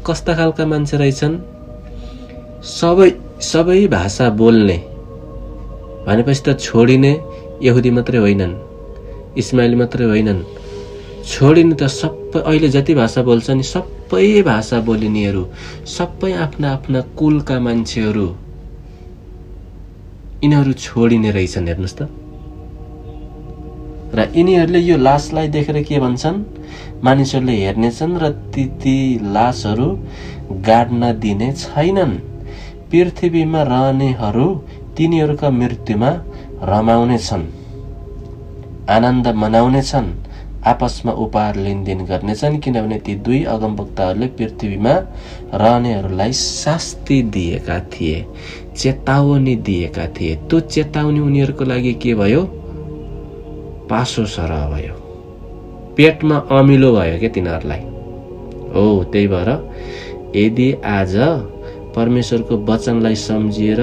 कस्ता खालका मान्छे रहेछन्? सबै भाषा बोल्ने भनेपछि त छोडिने यहुदी मात्रै होइनन्, इस्माइली मात्रै होइनन्। छोडिने त सबै, अहिले जति भाषा बोल्छ नि सबै भाषा बोलिनेहरू, सबै आफ्ना आफ्ना कुलका मान्छेहरू, यिनीहरू छोडिने रहेछन्। हेर्नुहोस् त। र यिनीहरूले यो लासलाई देखेर के भन्छन्? मानिसहरूले हेर्नेछन् र ती लासहरू गाड्न दिने छैनन्। पृथ्वीमा रहनेहरू तिनीहरूका मृत्युमा रमाउनेछन्, आनन्द मनाउनेछन्, आपसमा उपहार लेनदेन गर्नेछन्, किनभने ती 2 अगमवक्ताहरूले पृथ्वीमा रहनेहरूलाई शास्ति दिएका थिए, चेतावनी दिएका थिए। त्यो चेतावनी उनीहरूको लागि के भयो? पासो सरह भयो, पेटमा अमिलो भयो के तिनीहरूलाई। हो, त्यही भएर यदि आज परमेश्वरको वचनलाई सम्झिएर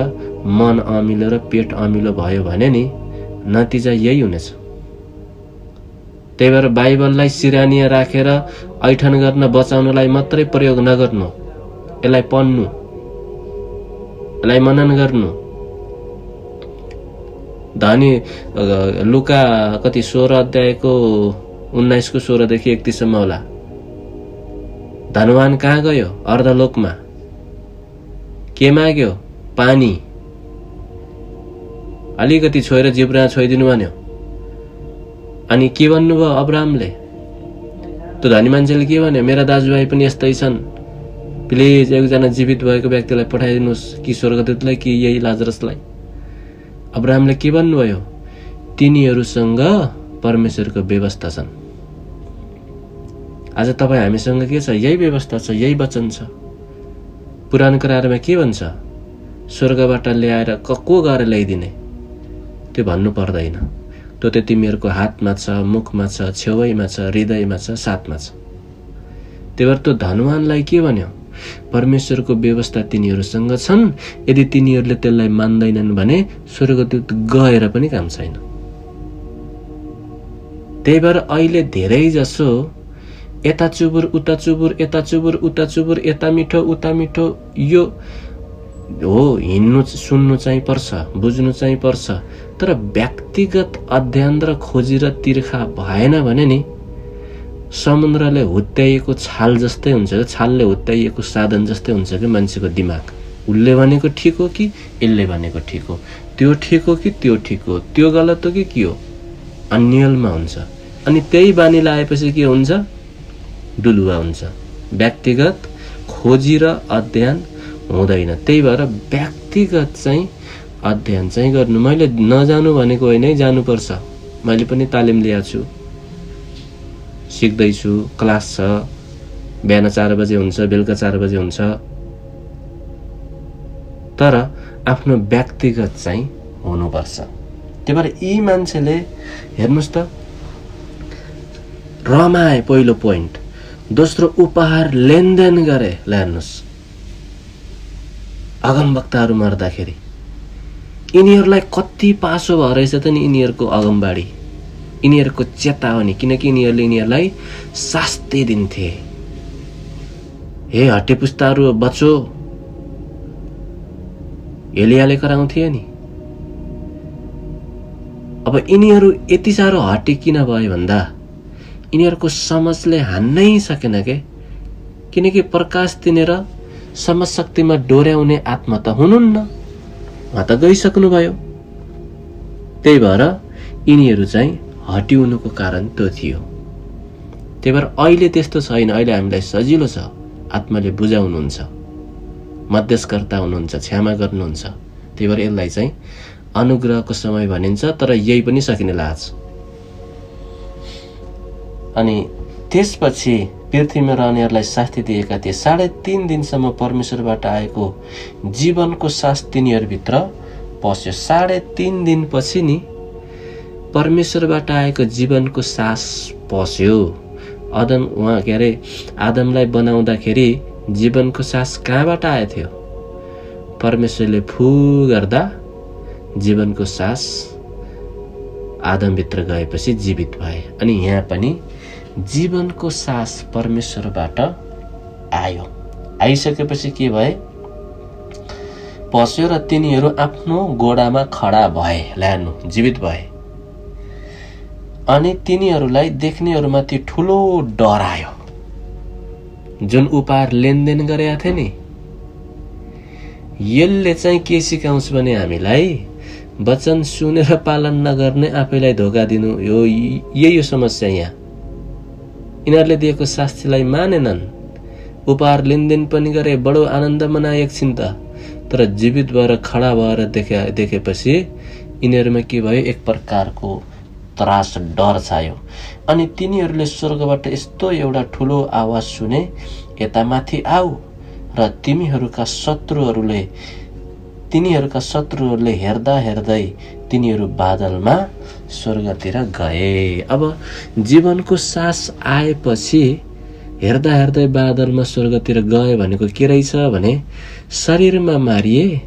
मन अमिलो र पेट अमिलो भयो भने नि नतिजा यही हुनेछ। त्यही भएर बाइबललाई सिरानिया राखेर ऐठन गर्न बचाउनलाई मात्रै प्रयोग नगर्नु, यसलाई पढ्नु, यसलाई मनन गर्नु। धनी लुका 16 अध्यायको 19 को 16 देखि 31 सम्म होला। धनवान कहाँ गयो? अर्धलोकमा। के माग्यो? पानी। अलिकति छोएर जिब्रा छोइदिनु भन्यो। अनि के भन्नुभयो अब्राहमले? त्यो धनी मान्छेले के भन्यो? मेरा दाजुभाइ पनि यस्तै छन्, प्लिज एकजना जीवित भएको व्यक्तिलाई पठाइदिनुहोस्, कि स्वर्गदूतलाई कि यही लाजरसलाई। अब्राहमले के भन्नुभयो? तिनीहरूसँग परमेश्वरको व्यवस्था छन्। आज तपाईँ हामीसँग के छ? यही व्यवस्था छ, यही वचन छ। पुरानो करारमा के भन्छ? स्वर्गबाट ल्याएर को गएर ल्याइदिने? त्यो भन्नु पर्दैन। त्यो त तिमीहरूको हातमा छ, मुखमा छ, छेउैमा छ, हृदयमा छ, साथमा छ। त्यही भएर त्यो धनवानलाई के भन्यो? परमेश्वरको व्यवस्था तिनीहरूसँग छन्, यदि तिनीहरूले त्यसलाई मान्दैनन् भने स्वर्गदूत गएर पनि काम छैन। त्यही भएर अहिले धेरै जसो यता चुबुर उता चुबुर, यता चुबुर उता चुबुर, यता मिठो उता मिठो, यो हो। हिँड्नु सुन्नु चाहिँ पर्छ, बुझ्नु चाहिँ पर्छ, तर व्यक्तिगत अध्ययन र खोजी र तिर्खा भएन भने नि समुद्रले हुत्याइएको छाल जस्तै हुन्छ, छालले हुत्याइएको साधन जस्तै हुन्छ कि मान्छेको दिमाग। उसले भनेको ठिक हो कि यसले भनेको ठिक हो, त्यो ठिक हो कि त्यो ठिक हो, त्यो गलत हो कि के हो, अन्यलमा हुन्छ। अनि त्यही बानी लाएपछि के हुन्छ? डुलुवा हुन्छ। व्यक्तिगत खोजी र अध्ययन हुँदैन। त्यही भएर व्यक्तिगत चाहिँ अध्ययन चाहिँ गर्नु। मैले नजानु भनेको होइन, जानुपर्छ। मैले पनि तालिम लिएको छु, सिक्दैछु, क्लास छ, बिहान 4 बजे हुन्छ, बेलुका 4 बजे हुन्छ। तर आफ्नो व्यक्तिगत चाहिँ हुनुपर्छ। त्यही भएर यी मान्छेले हेर्नुहोस् त, रमाए पहिलो पोइन्ट, दोस्रो उपहार लेनदेन गरे। ल हेर्नुहोस्, अगमवक्ताहरू मर्दाखेरि यिनीहरूलाई कति पासो भएर रहेछ त नि यिनीहरूको अगमबाडी, यिनीहरूको चेतावनी, किनकि यिनीहरूले यिनीहरूलाई शास्ति दिन्थे। हे हट्टे पुस्ताहरू बचो, एलियाले कराउँथे नि। अब यिनीहरू यति साह्रो हट्टे किन भयो भन्दा यिनीहरूको समझले हान्नै सकेन के, किनकि प्रकाश दिनेर समझ शक्तिमा डोर्याउने आत्मा त हुनुहुन्न, उहाँ त गइसक्नुभयो। त्यही भएर यिनीहरू चाहिँ हटिउनुको कारण त्यो थियो। त्यही भएर अहिले त्यस्तो छैन, अहिले हामीलाई सजिलो छ, आत्माले बुझाउनुहुन्छ, मध्यस्थकर्ता हुनुहुन्छ, क्षमा गर्नुहुन्छ। त्यही भएर यसलाई चाहिँ अनुग्रहको समय भनिन्छ, तर यही पनि सकिने लाज। अनि त्यसपछि पृथ्वीमा रहनेहरूलाई शास्ति दिएका थिए। 3.5 दिनसम्म परमेश्वरबाट आएको जीवनको सास तिनीहरूभित्र पस्यो। 3.5 दिनपछि नि परमेश्वरबाट आएको जीवनको सास पस्यो। आदमलाई बनाउँदाखेरि जीवनको सास कहाँबाट आएको थियो? परमेश्वरले फू गर्दा जीवनको सास आदमभित्र गएपछि जीवित भए। अनि यहाँ पनि जीवनको सास परमेश्वरबाट आयो। आइसकेपछि के भए? पस्यो र तिनीहरू आफ्नो गोडामा खडा भए, ल्यानु जीवित भए। अनि तिनीहरूलाई देख्नेहरूमाथि ठुलो डर आयो। जुन उपहार लेनदेन गरेका थिए नि, यसले चाहिँ के सिकाउँछ भने हामीलाई वचन सुनेर पालन नगर्ने, आफैलाई धोका दिनु, यही हो समस्या। यहाँ यिनीहरूले दिएको शास्तिलाई मानेनन्, उपहार लेनदेन पनि गरे, बडो आनन्द मनाए एकछिन त, तर जीवित भएर खडा भएर देखेपछि यिनीहरूमा के भयो? एक प्रकारको त्रास, डर छायो। अनि तिनीहरूले स्वर्गबाट यस्तो एउटा ठुलो आवाज सुने, यता माथि आऊ, र तिनीहरूका शत्रुहरूले हेर्दा हेर्दै तिनीहरू बादलमा स्वर्गतिर गए। अब जीवनको सास आएपछि हेर्दा हेर्दै बादलमा स्वर्गतिर गए भनेको के रहेछ भने शरीरमा मारिए,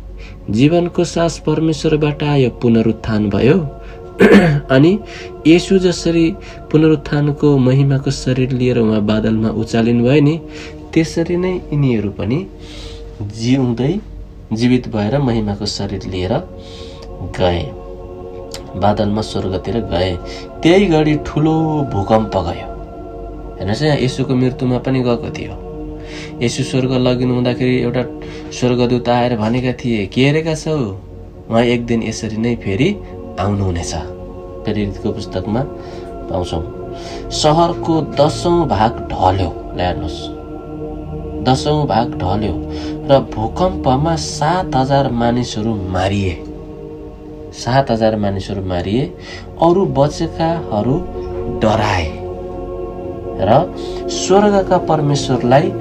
जीवनको सास परमेश्वरबाट आयो, पुनरुत्थान भयो। अनि येशू जसरी पुनरुत्थानको महिमाको शरीर लिएर उहाँ बादलमा उचालिनु भयो नि, त्यसरी नै यिनीहरू पनि जिउँदै जीवित भएर महिमाको शरीर लिएर गए, बादलमा स्वर्गतिर गए। त्यही घडी ठुलो भूकम्प गयो। हेर्नुहोस्, यहाँ येशूको मृत्युमा पनि गएको थियो। येशू स्वर्ग लगिनु हुँदाखेरि एउटा स्वर्गदूत आएर भनेका थिए, के हेरेका छौ? उहाँ एक दिन यसरी नै फेरि आउनुहुनेछ। प्रेरितको पुस्तकमा पाउँछौँ। सहरको 10औं भाग ढल्यो। हेर्नुहोस्, 10औं भाग ढल्यो र भूकम्पमा 7,000 मानिसहरू मारिए। 7,000 मानिसहरू मारिए। अरू बचेकाहरू डराए र स्वर्गका परमेश्वरलाई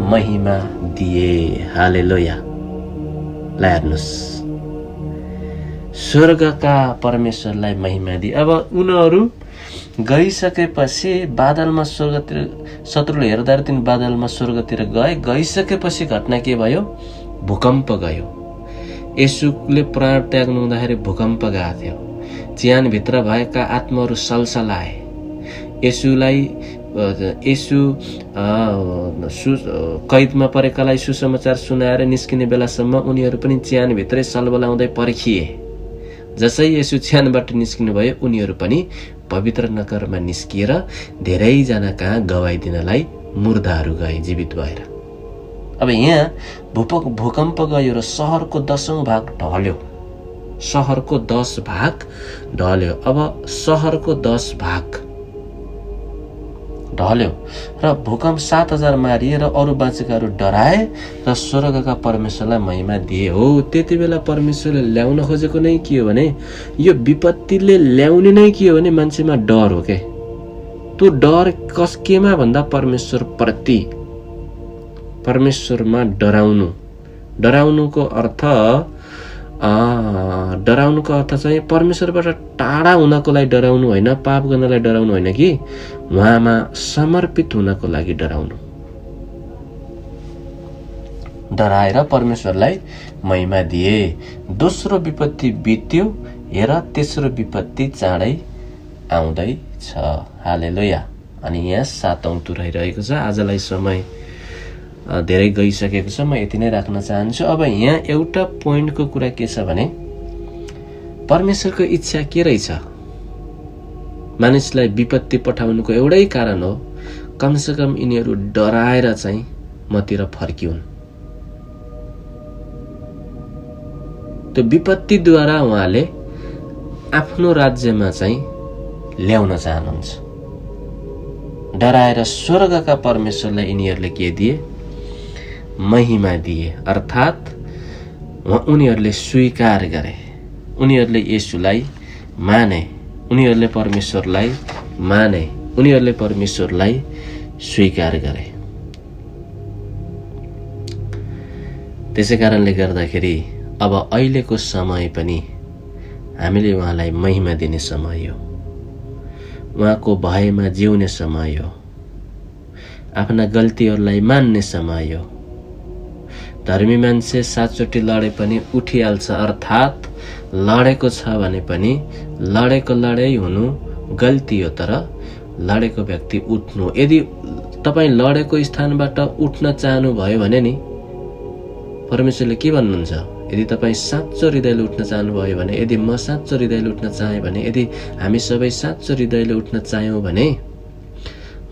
महिमा दिए। हालेलुया। हेर्नुहोस्, स्वर्गका परमेश्वरलाई महिमा दिए। अब उनीहरू गइसकेपछि बादलमा स्वर्गतिर, शत्रुले हेर्दा तिनी बादलमा स्वर्गतिर गइसकेपछि घटना के भयो? भूकम्प गयो। येशूले प्राण त्याग्नु हुँदाखेरि भूकम्प गएको थियो। च्यानभित्र भएका आत्माहरू सलसलाए। येशू कैदमा परेकालाई सुसमाचार सुनाएर निस्किने बेलासम्म उनीहरू पनि च्यानभित्रै सलबलाउँदै पर्खिए। जसै येशू च्यानबाट निस्किनु भयो, उनीहरू पनि पवित्र नगरमा निस्किएर धेरैजना कहाँ गवाई दिनलाई मुर्दाहरू गए जीवित भएर। अब यहाँ भूकम्प गयो र सहरको 10औं भाग ढल्यो। सहरको 10 भाग ढल्यो। अब सहरको 10 भाग ढल्यो र भूकम्प 7,000 मारिए र अरू बाँचेकाहरू डराए र स्वर्गका परमेश्वरलाई महिमा दिए। हो, त्यति बेला परमेश्वरले ल्याउन खोजेको नै के हो भने, यो विपत्तिले ल्याउने नै के हो भने मान्छेमा डर हो के। त्यो डर केमा भन्दा परमेश्वर प्रति, परमेश्वरमा डराउनुको अर्थ डराउनुको अर्थ चाहिँ परमेश्वरबाट टाढा हुनको लागि डराउनु होइन, पाप गर्नलाई डराउनु होइन कि उहाँमा समर्पित हुनको लागि डराउनु। डराएर परमेश्वरलाई महिमा दिए। दोस्रो विपत्ति बित्यो, हेर तेस्रो विपत्ति चाँडै आउँदैछ। हालेलुया। अनि यहाँ 7औं तुर रहिरहेको छ। आजलाई समय धेरै गइसकेको छ, म यति नै राख्न चाहन्छु। अब यहाँ एउटा पोइन्टको कुरा के छ भने परमेश्वरको इच्छा के रहेछ? मानिसलाई विपत्ति पठाउनुको एउटै कारण हो, कमसेकम यिनीहरू डराएर चाहिँ मतिर फर्किउन्। त्यो विपत्तिद्वारा उहाँले आफ्नो राज्यमा चाहिँ ल्याउन चाहनुहुन्छ। डराएर स्वर्गका परमेश्वरलाई यिनीहरूले के दिए? महिमा दिए। अर्थात् उनीहरूले स्वीकार गरे, उनीहरूले येशूलाई माने, उनीहरूले परमेश्वरलाई माने, उनीहरूले परमेश्वरलाई स्वीकार गरे। त्यसै कारणले गर्दाखेरि अब अहिलेको समय पनि हामीले उहाँलाई महिमा दिने समय हो, उहाँको भयमा जिउने समय हो, आफ्ना गल्तीहरूलाई मान्ने समय हो। धर्मी मान्छे 7 चोटि लडे पनि उठिहाल्छ, अर्थात् लडेको छ भने पनि लडेको लडै हुनु गल्ती हो, तर लडेको व्यक्ति उठ्नु। यदि तपाईँ लडेको स्थानबाट उठ्न चाहनुभयो भने नि परमेश्वरले के भन्नुहुन्छ? यदि तपाईँ साँचो हृदयले उठ्न चाहनुभयो भने, यदि म साँचो हृदयले उठ्न चाहेँ भने, यदि हामी सबै साँचो हृदयले उठ्न चाह्यौँ भने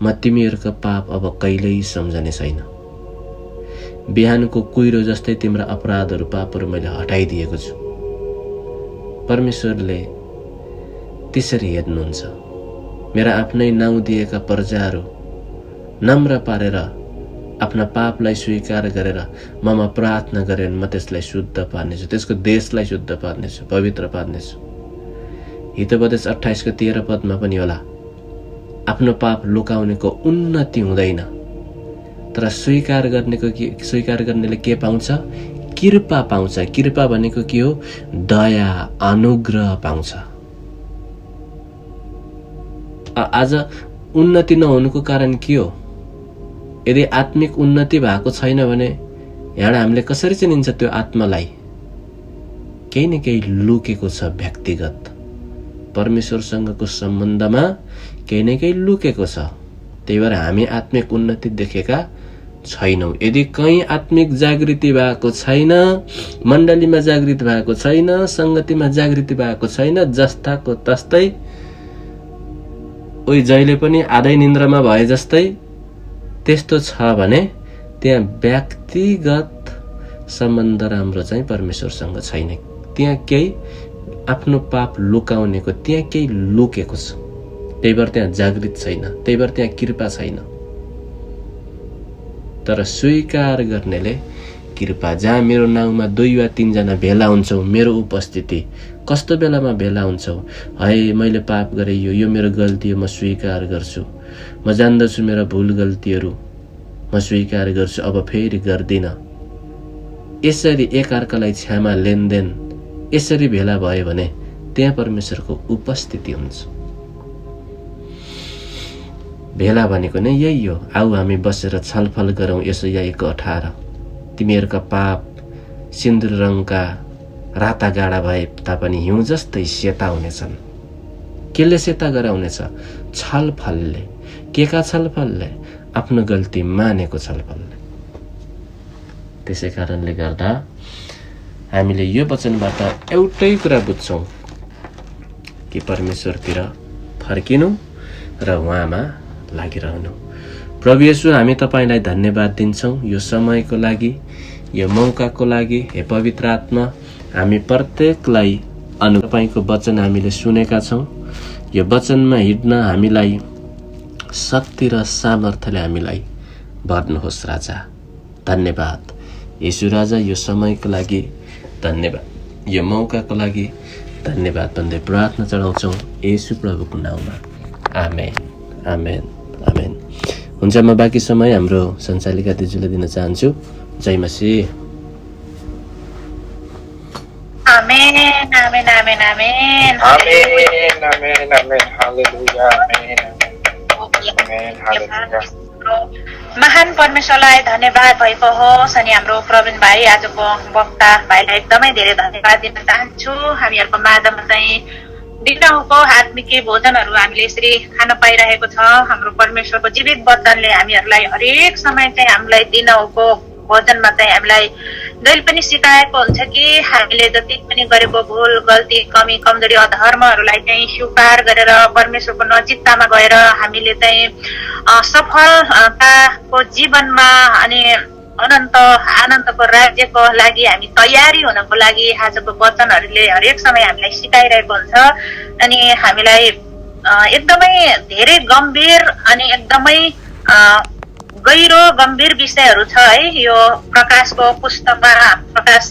म तिमीहरूको पाप अब कहिल्यै सम्झने छैन। बिहानको कुहिरो जस्तै तिम्रो अपराधहरू पापहरू मैले हटाइदिएको छु। परमेश्वरले त्यसरी हेर्नुहुन्छ। मेरा आफ्नै नाउँ दिएका प्रजाहरू नम्र पारेर आफ्ना पापलाई स्वीकार गरेर ममा प्रार्थना गरेर म त्यसलाई शुद्ध पार्नेछु, त्यसको देशलाई शुद्ध पार्नेछु, पवित्र पार्नेछु। हितोपदेश 28 को 13 पदमा पनि होला, आफ्नो पाप लुकाउनेको उन्नति हुँदैन, तर स्वीकार गर्नेले के पाउँछ? कृपा पाउँछ। कृपा भनेको के हो? दया, अनुग्रह पाउँछ। आज उन्नति नहुनुको कारण के हो? यदि आत्मिक उन्नति भएको छैन भने यहाँ हामीले कसरी चिनिन्छ त्यो आत्मालाई? केही न केही लुकेको छ। व्यक्तिगत परमेश्वरसँगको सम्बन्धमा केही न केही लुकेको छ। त्यही भएर हामी आत्मिक उन्नति देखेका छैनौं। यदि कहीँ आत्मिक जागृति भएको छैन, मण्डलीमा जागृति भएको छैन, संगतिमा जागृति भएको छैन, जस्ताको तस्तै उही जहिले पनि आधै निन्द्रामा भए जस्तै त्यस्तो छ भने त्यहाँ व्यक्तिगत सम्बन्ध राम्रो चाहिँ परमेश्वरसँग छैन। त्यहाँ केही आफ्नो पाप लुकाउनेको त्यहाँ केही लुकेको छ। त्यही भएर त्यहाँ जागृत छैन, त्यही भएर त्यहाँ कृपा छैन। तर स्वीकार गर्नेले कृपा, जहाँ मेरो नाउँमा 2 वा 3 जना भेला हुन्छौ, मेरो उपस्थिति, कस्तो बेलामा भेला हुन्छौ? है मैले पाप गरे, यो मेरो गल्ती हो, म स्वीकार गर्छु, म जान्दछु मेरा भूल गल्तीहरू, म स्वीकार गर्छु, अब फेरि गर्दिन। यसरी एकअर्कालाई क्षमा लेनदेन यसरी भेला भयो भने त्यहाँ परमेश्वरको उपस्थिति हुन्छ। भेला भनेको नै यही हो। आऊ हामी बसेर छलफल गरौँ। यसैया 1:18, तिमीहरूका पाप सिन्दुर रङका राता गाडा भए तापनि हिउँ जस्तै सेता हुनेछन्। केले सेता गराउनेछ? छलफलले। केका छलफलले? आफ्नो गल्ती मानेको छलफलले। त्यसै कारणले गर्दा हामीले यो वचनबाट एउटै कुरा बुझ्छौं कि परमेश्वरतिर फर्किनु र उहाँमा लागिरहनु। प्रभु येशू, हामी तपाईलाई धन्यवाद दिन्छौं यो समयको लागि, यो मौकाको लागि। हे पवित्र आत्मा, हामी प्रत्येकलाई तपाईको वचन हामीले सुनेका छौं। यो वचनमा हिड्न हामीलाई शक्ति र सामर्थ्यले हामीलाई भर्नुहोस् राजा। धन्यवाद येशू राजा, यो समयको लागि धन्यवाद, यो मौकाको लागि धन्यवाद भन्दै प्रार्थना चढाउँछौं येशू प्रभुको नाउँमा। आमेन, आमेन, आमेन। हुन्छ, म बाँकी समय हाम्रो सञ्चालिका दिजुले दिन चाहन्छु। जय मसीह। आमेन आमेन आमेन आमेन आमेन आमेन amen hallelujah amen amen hallelujah महान परमेश्वरलाई धन्यवाद भएको होस् अनि हाम्रो प्रवीण भाइ आजको वक्ता भाइलाई एकदमै धेरै धन्यवाद दिन चाहन्छु। हामीहरूको माझमा चाहिँ दिनहुँको आत्मिक भोजनहरू हामीले यसरी खान पाइरहेको छ। हाम्रो परमेश्वरको जीवित वचनले हामीहरूलाई हरेक समय चाहिँ हामीलाई दिनहुँको भोजनमा चाहिँ हामीलाई जहिले पनि सिकाएको हुन्छ कि हामीले जति पनि गरेको भुल गल्ती कमी कमजोरी अधर्महरूलाई चाहिँ स्वीकार गरेर परमेश्वरको नजिकतामा गएर हामीले चाहिँ सफलताको जीवनमा अनि अनन्त आनन्दको राज्यको लागि हामी तयारी हुनको लागि आजको वचनहरूले हरेक समय हामीलाई सिकाइरहेको हुन्छ। अनि हामीलाई एकदमै धेरै गम्भीर अनि एकदमै गहिरो गम्भीर विषयहरू छ है। यो प्रकाशको पुस्तकमा प्रकाश